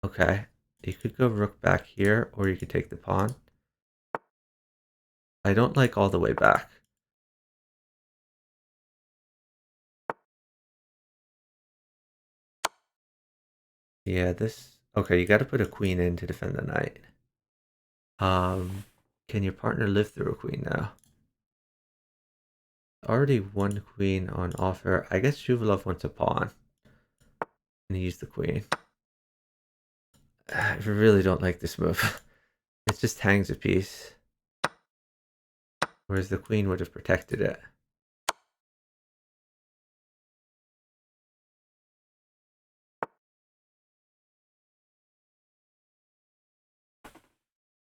Okay, you could go rook back here, or you could take the pawn. I don't like all the way back. Yeah, this... Okay, you got to put a queen in to defend the knight. Can your partner live through a queen now? Already one queen on offer. I guess Shuvalov wants a pawn. And use the queen. I really don't like this move. It just hangs a piece. Whereas the queen would have protected it.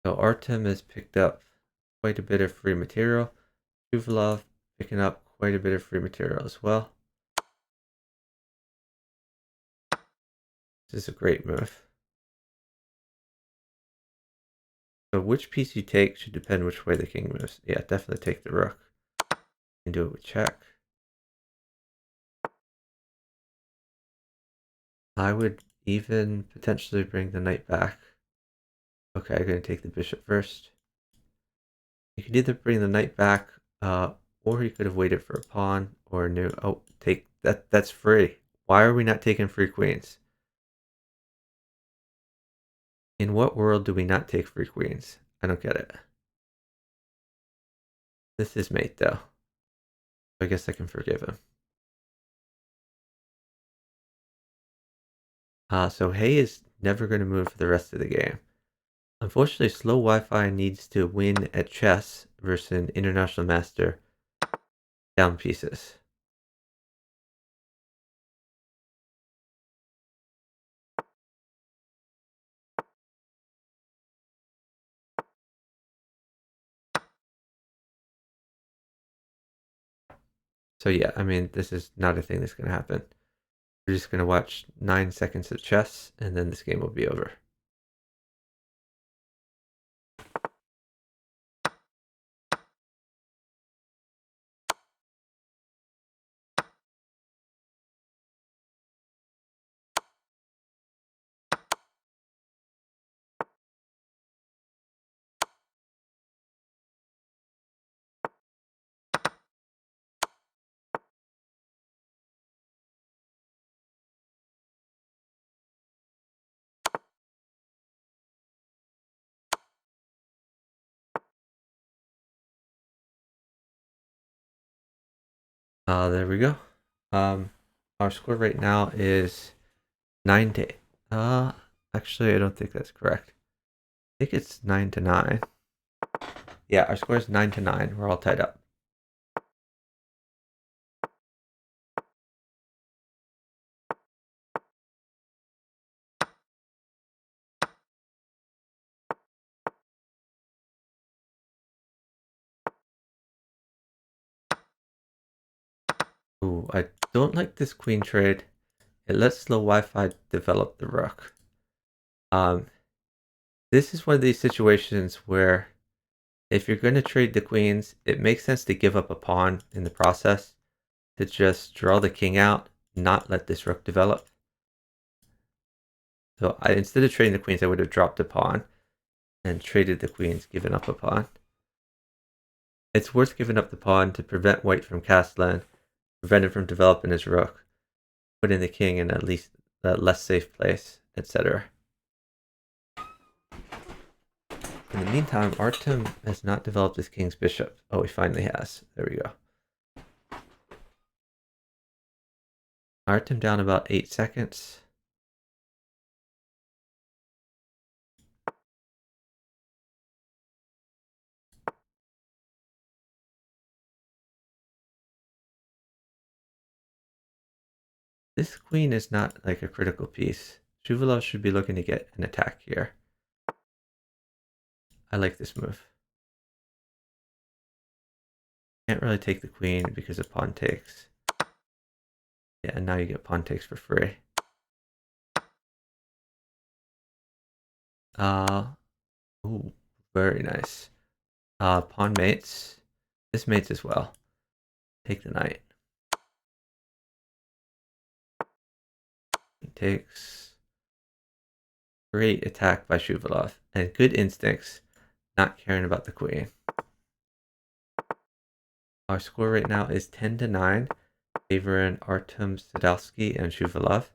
So Artem has picked up quite a bit of free material. Shuvalov picking up quite a bit of free material as well. This is a great move. So which piece you take should depend which way the king moves. Yeah, definitely take the rook. And do it with check. I would even potentially bring the knight back. Okay, I'm going to take the bishop first. You could either bring the knight back, or you could have waited for a pawn or a new. Oh, take that. That's free. Why are we not taking free queens? In what world do we not take free queens? I don't get it. This is mate though. I guess I can forgive him. So Hay is never going to move for the rest of the game. Unfortunately, slow Wi-Fi needs to win at chess versus an international master down pieces. So yeah, I mean, this is not a thing that's going to happen. We're just going to watch 9 seconds of chess, and then this game will be over. There we go. Our score right now is 9 to 8. Actually, I don't think that's correct. I think it's 9 to 9. Yeah, our score is 9 to 9. We're all tied up. Ooh, I don't like this queen trade. It lets slow Wi-Fi develop the rook. This is one of these situations where if you're going to trade the queens, it makes sense to give up a pawn in the process to just draw the king out, not let this rook develop. So instead of trading the queens, I would have dropped a pawn and traded the queens, given up a pawn. It's worth giving up the pawn to prevent white from castling, prevent him from developing his rook, putting the king in at least a less safe place, etc. In the meantime, Artem has not developed his king's bishop. Oh, he finally has. There we go. Artem down about 8 seconds. This queen is not like a critical piece. Shuvalov should be looking to get an attack here. I like this move. Can't really take the queen because of pawn takes. Yeah, and now you get pawn takes for free. Ooh, very nice. Pawn mates. This mates as well. Take the knight. Takes. Great attack by Shuvalov. And good instincts, not caring about the queen. Our score right now is 10 to 9, favoring Artem Sadowski and Shuvalov.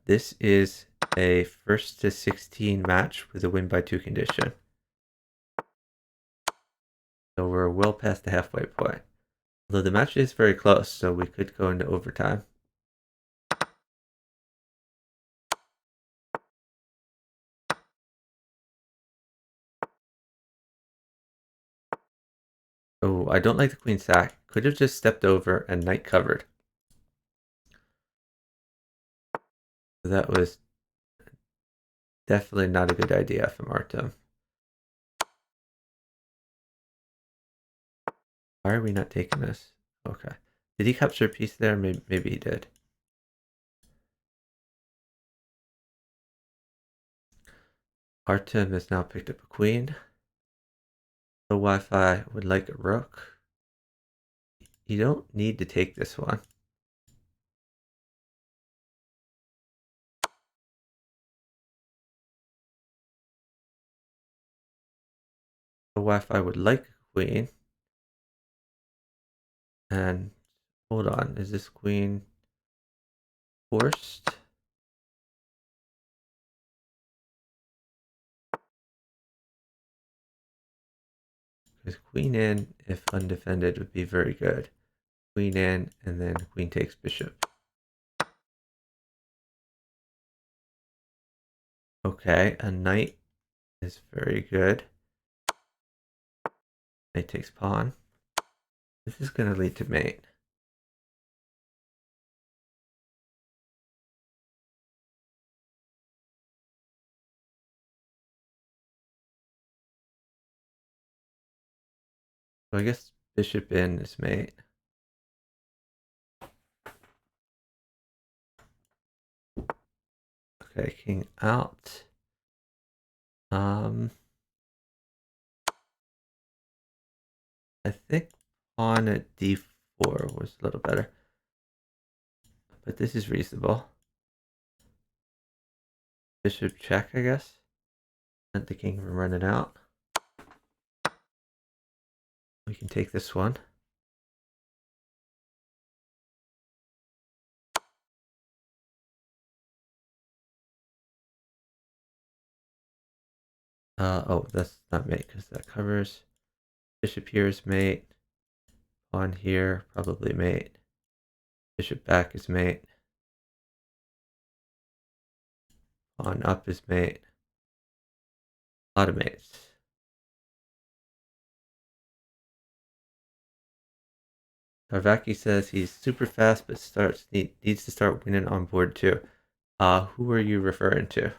This is a 1st to 16 match with a win by 2 condition. So we're well past the halfway point. Although the match is very close, so we could go into overtime. Oh, I don't like the queen sack. Could have just stepped over and knight covered. That was definitely not a good idea from Artem. Why are we not taking this? Okay. Did he capture a piece there? Maybe he did. Artem has now picked up a queen. The Wi-Fi would like a rook. You don't need to take this one. The Wi-Fi would like a queen. And hold on, is this queen forced? Because queen in, if undefended, would be very good. Queen in, and then queen takes bishop. Okay, a knight is very good. Knight takes pawn. This is going to lead to mate. So I guess bishop in is mate. Okay, king out. I think pawn at d4 was a little better. But this is reasonable. Bishop check, I guess. Prevent the king from running out. We can take this one. Oh, that's not mate because that covers. Bishop here is mate. Pawn here, probably mate. Bishop back is mate. Pawn up is mate. A lot of mates. Tarvaki says he's super fast, but needs to start winning on board too. Who are you referring to?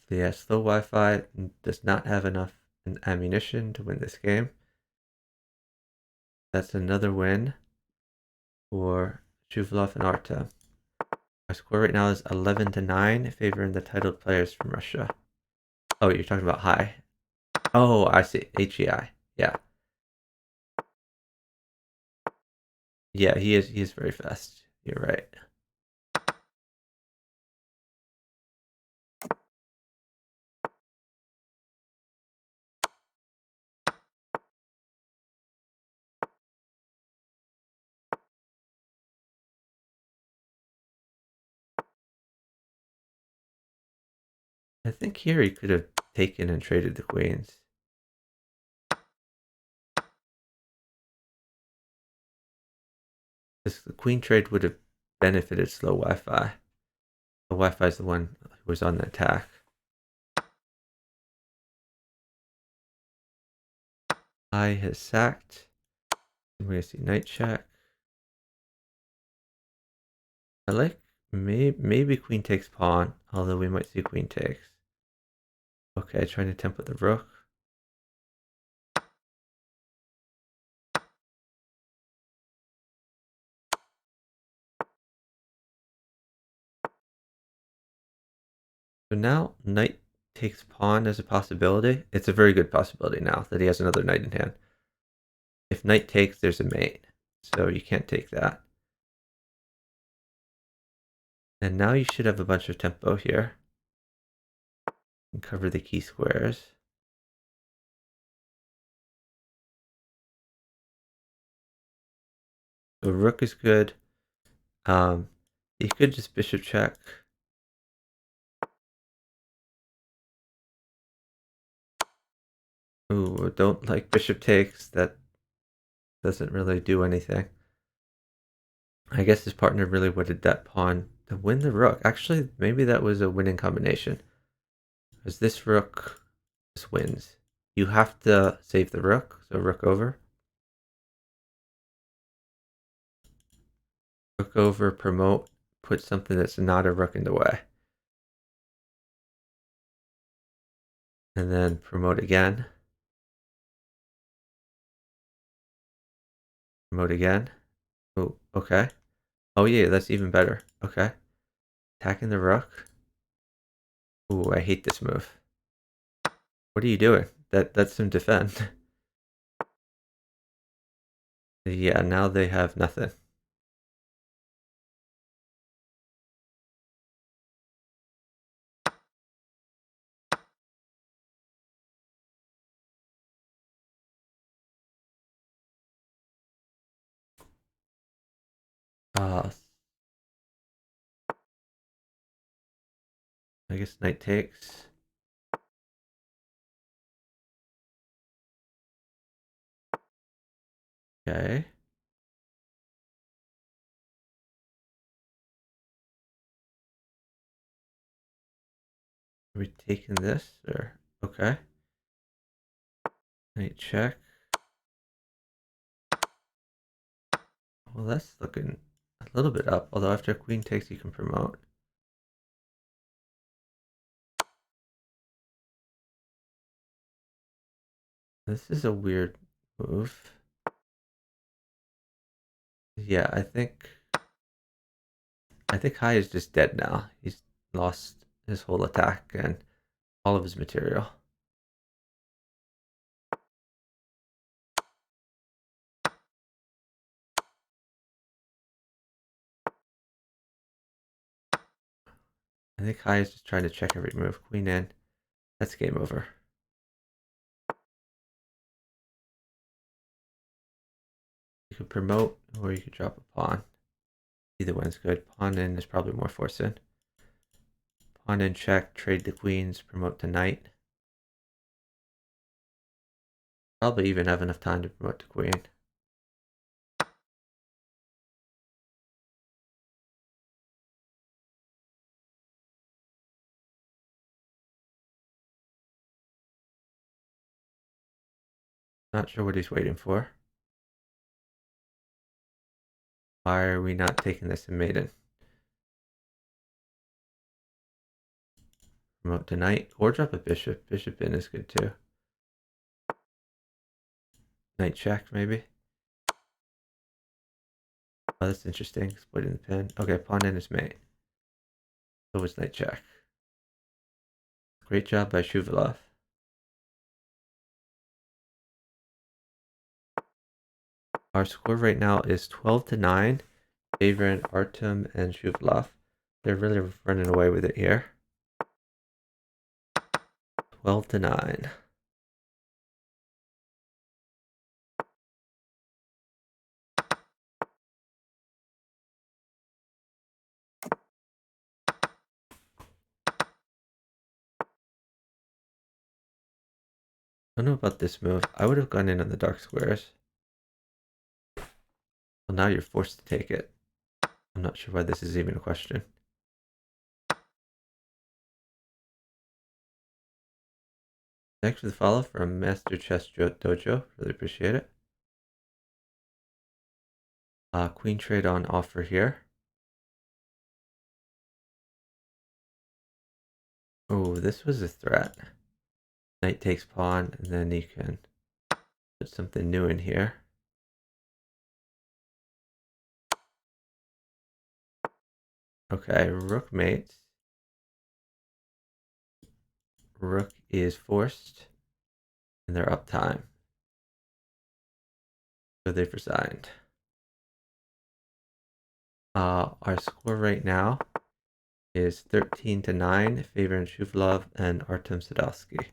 The slow Wi-Fi does not have enough ammunition to win this game. That's another win for Shuvalov and Artem. Our score right now is 11-9, favoring the titled players from Russia. Oh, you're talking about high. Oh, I see. HEI. Yeah. Yeah, he is very fast. You're right. I think here he could have taken and traded the queens. Because the queen trade would have benefited slow Wi-Fi. The Wi-Fi is the one who was on the attack. I has sacked. We're going to see knight check. I like maybe queen takes pawn, although we might see queen takes. Okay, trying to tempt with the rook. So now knight takes pawn as a possibility. It's a very good possibility now that he has another knight in hand. If knight takes, there's a mate. So you can't take that. And now you should have a bunch of tempo here. And cover the key squares. So rook is good. You could just bishop check. Ooh, don't like bishop takes. That doesn't really do anything. I guess his partner really wanted that pawn to win the rook. Actually, maybe that was a winning combination. Because this rook just wins. You have to save the rook, so rook over. Rook over, promote, put something that's not a rook in the way. And then promote again. Promote again. Oh, okay. Oh yeah, that's even better. Okay. Attacking the rook. Ooh, I hate this move. What are you doing? That's him defend. Yeah, now they have nothing. Uh, I guess knight takes. Okay. Are we taking this or okay? Knight check. Well, that's looking a little bit up. Although after queen takes, you can promote. This is a weird move. Yeah, I think Hai is just dead now. He's lost his whole attack and all of his material. I think Hai is just trying to check every move. Queen in. That's game over. You could promote or you could drop a pawn. Either one's good. Pawn in is probably more force in. Pawn in check, trade the queens, promote to knight. Probably even have enough time to promote to queen. Not sure what he's waiting for. Why are we not taking this in maiden? Promote to knight or drop a bishop. Bishop in is good too. Knight check maybe. Oh, that's interesting. Splitting the pin. Okay, pawn in is mate. So was knight check. Great job by Shuvalov. Our score right now is 12-9, favoring Artem and Shuvalov. They're really running away with it here. 12-9. I don't know about this move. I would have gone in on the dark squares. Well, now you're forced to take it. I'm not sure why this is even a question. Thanks for the follow from Master Chess Dojo. Really appreciate it. Queen trade on offer here. Oh, this was a threat. Knight takes pawn, and then you can put something new in here. Okay, rook mates. Rook is forced, and they're up time. So they've resigned. Our score right now is 13-9, favoring Shuvalov and Artem Sadovsky.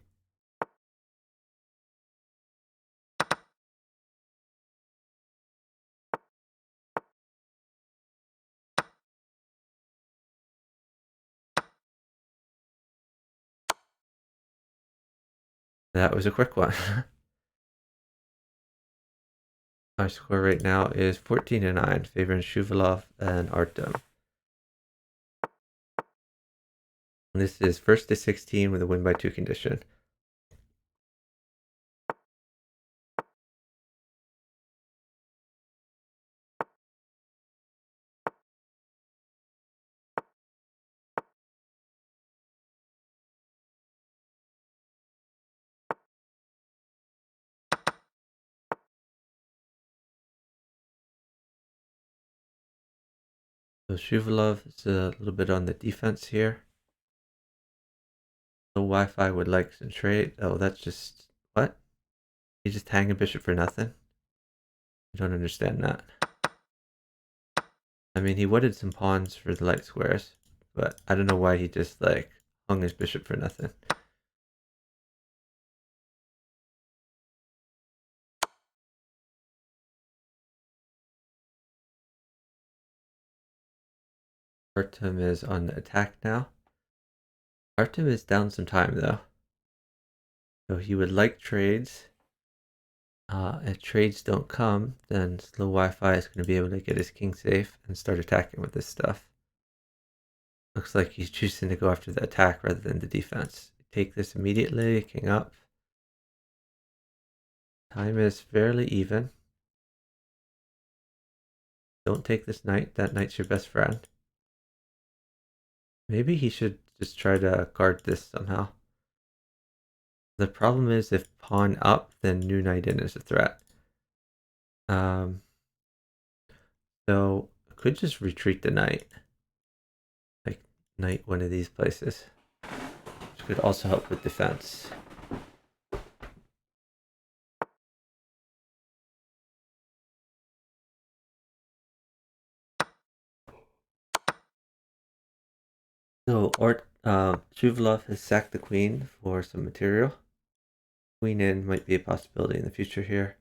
That was a quick one. Our score right now is 14-9, favoring Shuvalov and Artem. And this is first to 16 with a win by 2 condition. So Shuvalov is a little bit on the defense here. The Wi-Fi would like some trade. Oh, that's just... What? You just hang a bishop for nothing? I don't understand that. I mean, he wanted some pawns for the light squares, but I don't know why he just, like, hung his bishop for nothing. Artem is on the attack now. Artem is down some time, though. So he would like trades. If trades don't come, then slowWifi is going to be able to get his king safe and start attacking with this stuff. Looks like he's choosing to go after the attack rather than the defense. Take this immediately, king up. Time is fairly even. Don't take this knight. That knight's your best friend. Maybe he should just try to guard this somehow. The problem is if pawn up, then new knight in is a threat. So I could just retreat the knight. Like knight one of these places. Which could also help with defense. So Shuvalov has sacked the queen for some material. Queen in might be a possibility in the future here.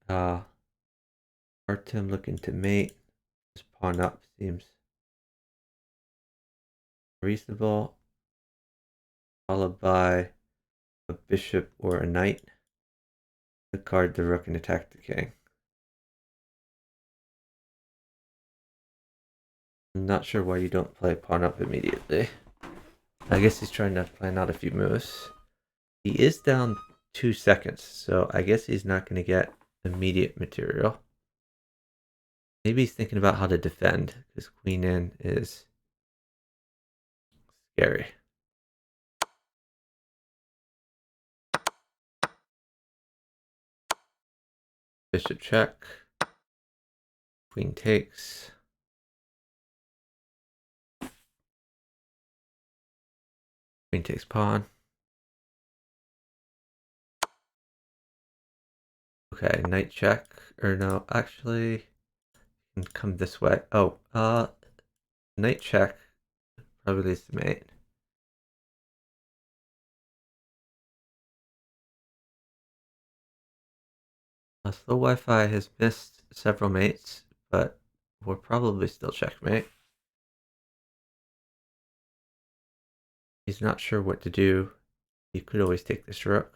Artem looking to mate. Just pawn up seems reasonable. Followed by a bishop or a knight. To guard the rook and attack the king. I'm not sure why you don't play pawn up immediately. I guess he's trying to plan out a few moves. He is down 2 seconds, so I guess he's not going to get immediate material. Maybe he's thinking about how to defend, because queen in is scary. Bishop check. Queen takes. Queen takes pawn. Okay, knight check. Or no, actually, can come this way. Oh, knight check probably leads to mate. slowWifi has missed several mates, but we'll probably still checkmate. He's not sure what to do. You could always take this rook.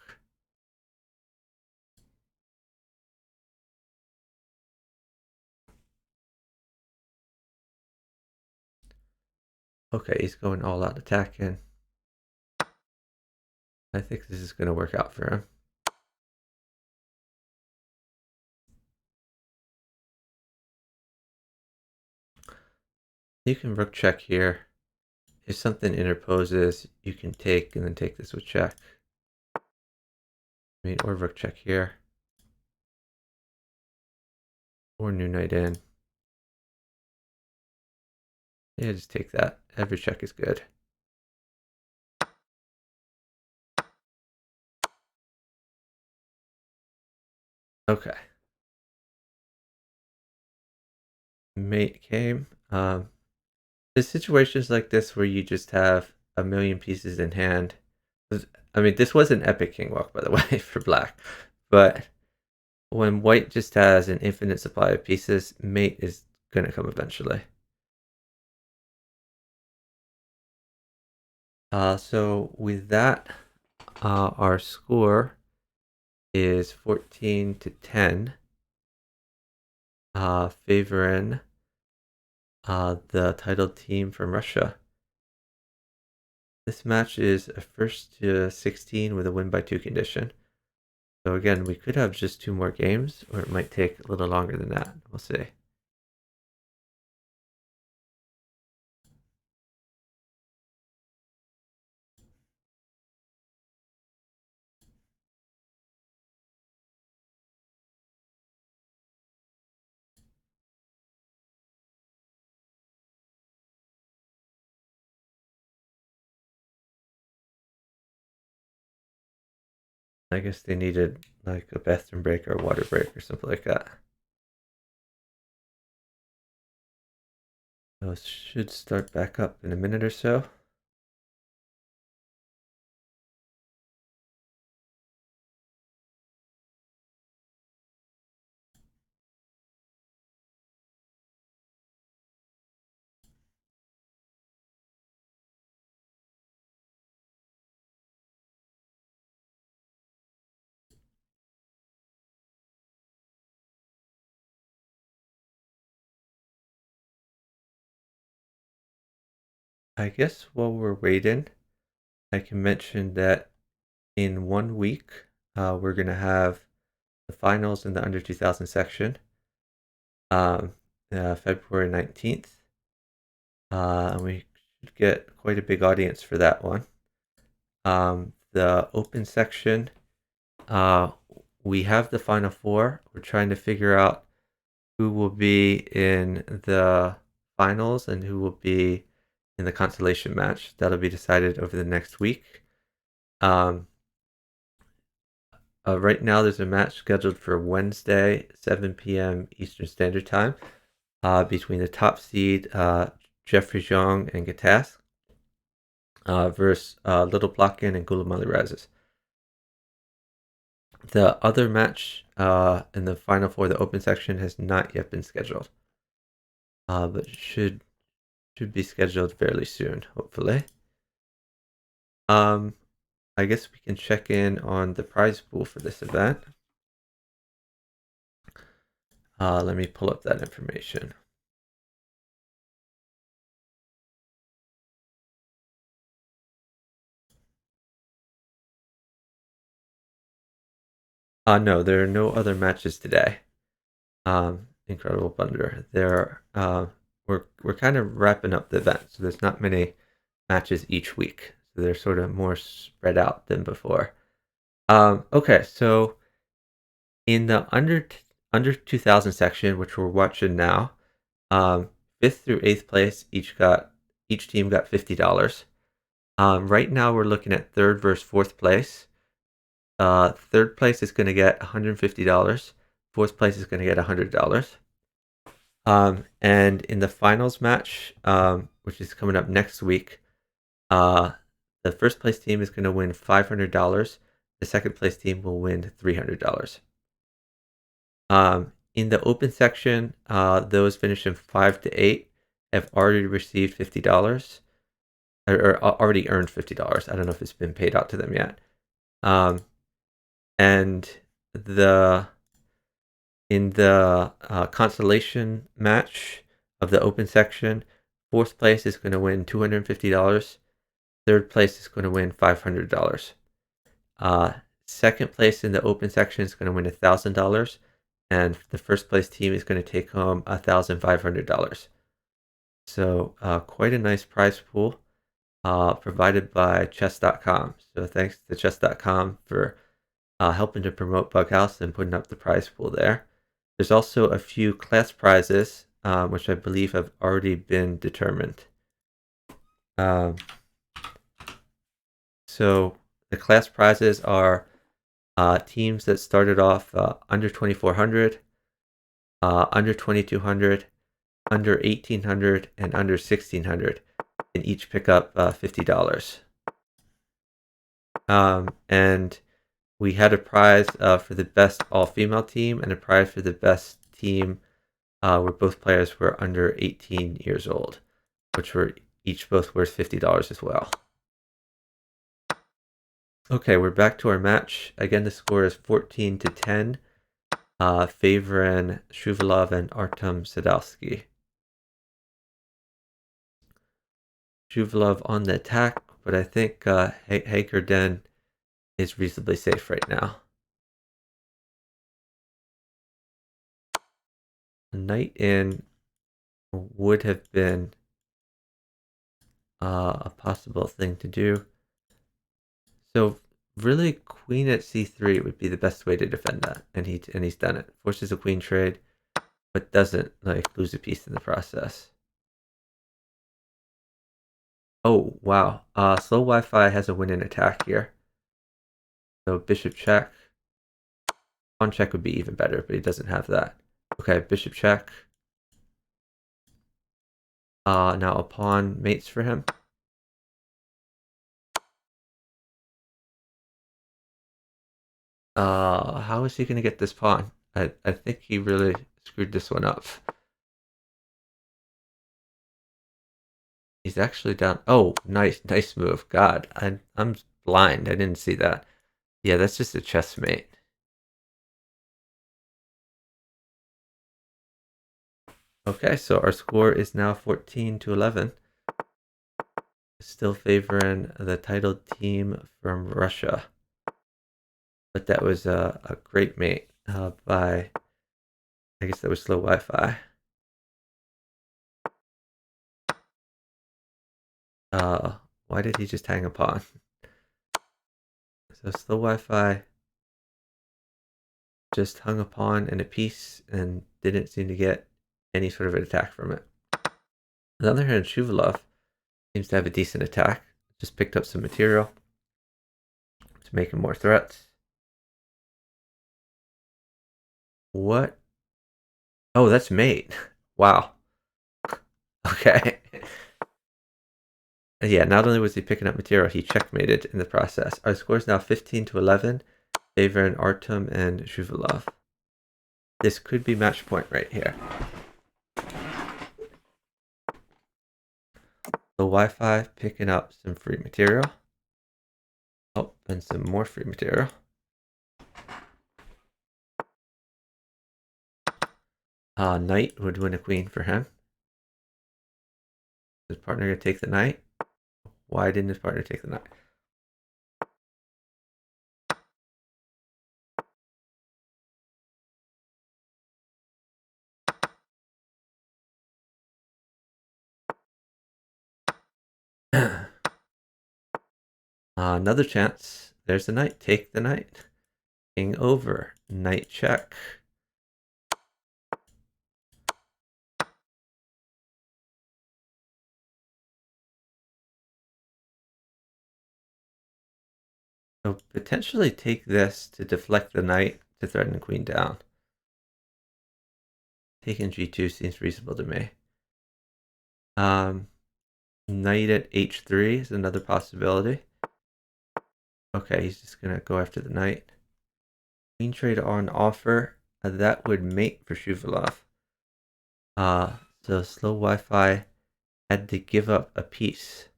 Okay, he's going all out attacking. I think this is going to work out for him. You can rook check here. If something interposes, you can take and then take this with check. I mean, or rook check here. Or new knight in. Yeah, just take that. Every check is good. Okay. Mate came. There's situations like this where you just have a million pieces in hand. I mean, this was an epic king walk, by the way, for black. But when white just has an infinite supply of pieces, mate is going to come eventually. So with that, our score is 14-10, favoring the titled team from Russia. This match is a first to 16 with a win by 2 condition. So again, we could have just 2 more games, or it might take a little longer than that. We'll see. I guess they needed like a bathroom break or a water break or something like that. Those should start back up in a minute or so. I guess while we're waiting, I can mention that in 1 week, we're going to have the finals in the under 2000 section, February 19th. And we should get quite a big audience for that one. The open section, we have the final 4. We're trying to figure out who will be in the finals and who will be in the consolation match. That'll be decided over the next week. Right now, there's a match scheduled for Wednesday, 7 p.m. Eastern Standard Time, between the top seed Jeffrey Zhang and Gatas versus Little Plotkin and Gulamali Razes. The other match in the final 4, the open section, has not yet been scheduled, but should be scheduled fairly soon, hopefully. I guess we can check in on the prize pool for this event. Let me pull up that information. No, there are no other matches today. Incredible Blunder. We're kind of wrapping up the event, so there's not many matches each week. So they're sort of more spread out than before. Okay, so in the under 2000 section, which we're watching now, 5th through 8th place each team got $50. Right now we're looking at 3rd versus 4th place. 3rd place is going to get $150. 4th place is going to get $100. And in the finals match, which is coming up next week, the 1st place team is going to win $500. The 2nd place team will win $300. In the open section, those finishing 5 to 8 have already received $50 or already earned $50. I don't know if it's been paid out to them yet. And in the consolation match of the open section, 4th place is going to win $250. 3rd place is going to win $500. 2nd place in the open section is going to win $1,000, and the 1st place team is going to take home $1,500. So quite a nice prize pool provided by chess.com. So thanks to chess.com for helping to promote Bughouse and putting up the prize pool there. There's also a few class prizes, which I believe have already been determined. So the class prizes are teams that started off under 2,400, under 2,200, under 1,800, and under 1,600, and each pick up $50. And we had a prize for the best all-female team and a prize for the best team where both players were under 18 years old, which were each both worth $50 as well. Okay, we're back to our match. Again, the score is 14-10, favoring Shuvalov and Artem Sadowski. Shuvalov on the attack, but I think heijergden is reasonably safe right now. Knight in would have been a possible thing to do. So really, queen at c3 would be the best way to defend that, and he's done it. Forces a queen trade, but doesn't like lose a piece in the process. Oh wow, slowWifi has a win in attack here. So bishop check. Pawn check would be even better, but he doesn't have that. Okay, bishop check. Now a pawn mates for him. How is he going to get this pawn? I think he really screwed this one up. He's actually down. Oh, nice move. God, I'm blind. I didn't see that. Yeah, that's just a chessmate. Okay, so our score is now 14-11. Still favoring the titled team from Russia. But that was a great mate by, I guess that was slowWifi. Why did he just hang a pawn? So slowWifi just hung a pawn and a piece and didn't seem to get any sort of an attack from it. On the other hand, Shuvalov seems to have a decent attack. Just picked up some material to make him more threats. What? Oh, that's mate. Wow. Okay. Yeah, not only was he picking up material, he checkmated in the process. Our score is now 15-11, favoring Artem and Shuvalov. This could be match point right here. The Wi-Fi picking up some free material. Oh, and some more free material. Knight would win a queen for him. His partner gonna take the knight? Why didn't his partner take the knight? Another chance. There's the knight. Take the knight. King over. Knight check. So potentially take this to deflect the knight to threaten the queen down. Taking g2 seems reasonable to me. Knight at h3 is another possibility. Okay, he's just gonna go after the knight. Queen trade on offer. That would mate for Shuvalov. So slowWifi had to give up a piece.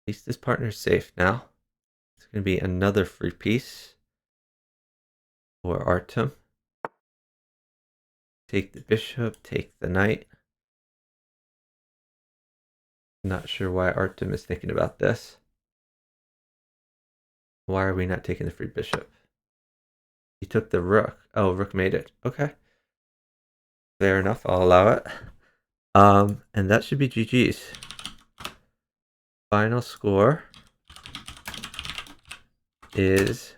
At least this partner's safe now. It's gonna be another free piece for Artem. Take the bishop, take the knight. Not sure why Artem is thinking about this. Why are we not taking the free bishop? He took the rook. Oh, rook made it. Okay. Fair enough, I'll allow it. And that should be GG's. Final score is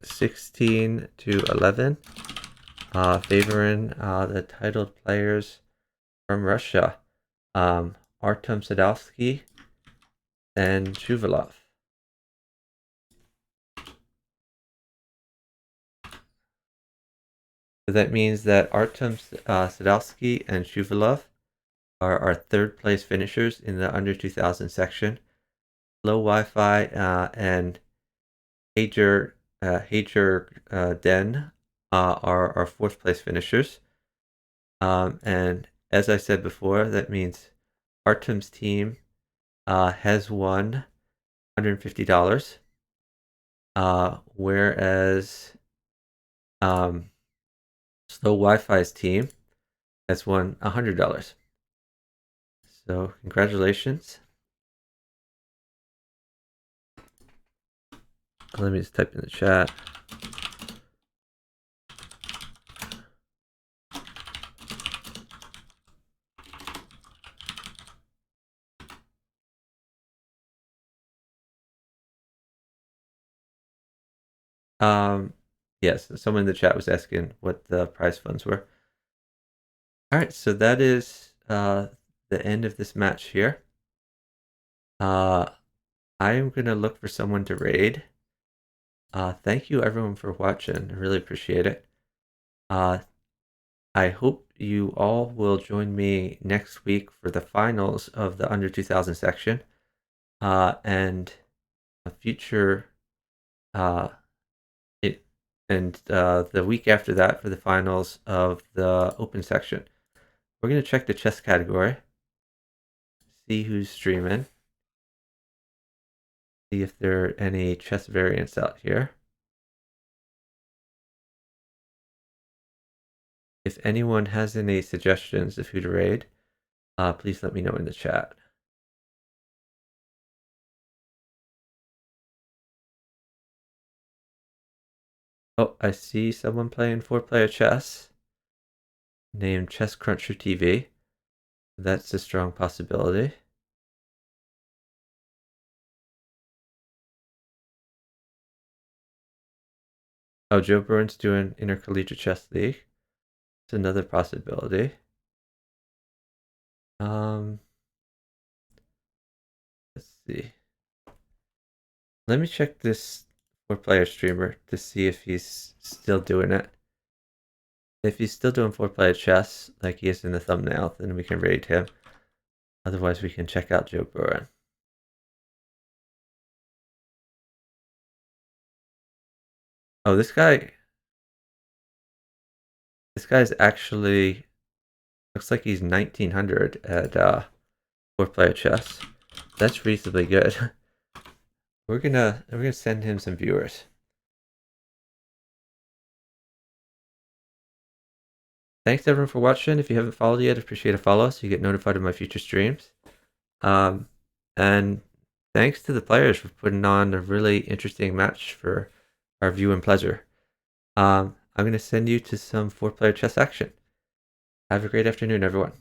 16-11, favoring the titled players from Russia, Artem Sadowski and Shuvalov. So that means that Artem Sadowski and Shuvalov are our third place finishers in the under 2000 section. slowWifi and heijergden are our fourth place finishers. And as I said before, that means Artem's team has won $150. Whereas Slow Wi-Fi's team has won $100. So congratulations. Let me just type in the chat. Yes, someone in the chat was asking what the prize funds were. All right, so that is the end of this match here. I am gonna look for someone to raid. Thank you everyone for watching. I really appreciate it. I hope you all will join me next week for the finals of the under 2000 section, and a future, the week after that for the finals of the open section. We're gonna check the chess category, see who's streaming, see if there are any chess variants out here. If anyone has any suggestions of who to raid, please let me know in the chat. Oh, I see someone playing 4-player chess named Chess Cruncher TV. That's a strong possibility. Oh, Joe Burns doing Intercollegiate Chess League. It's another possibility. Let's see. Let me check this 4-player streamer to see if he's still doing it. If he's still doing 4-player chess, like he is in the thumbnail, then we can raid him. Otherwise, we can check out Joe Burns. Oh, this guy's actually looks like he's 1900 at 4-player chess. That's reasonably good. We're gonna send him some viewers. Thanks everyone for watching. If you haven't followed yet, appreciate a follow so you get notified of my future streams. And thanks to the players for putting on a really interesting match for our viewing pleasure. I'm gonna send you to some 4-player chess action. Have a great afternoon, everyone.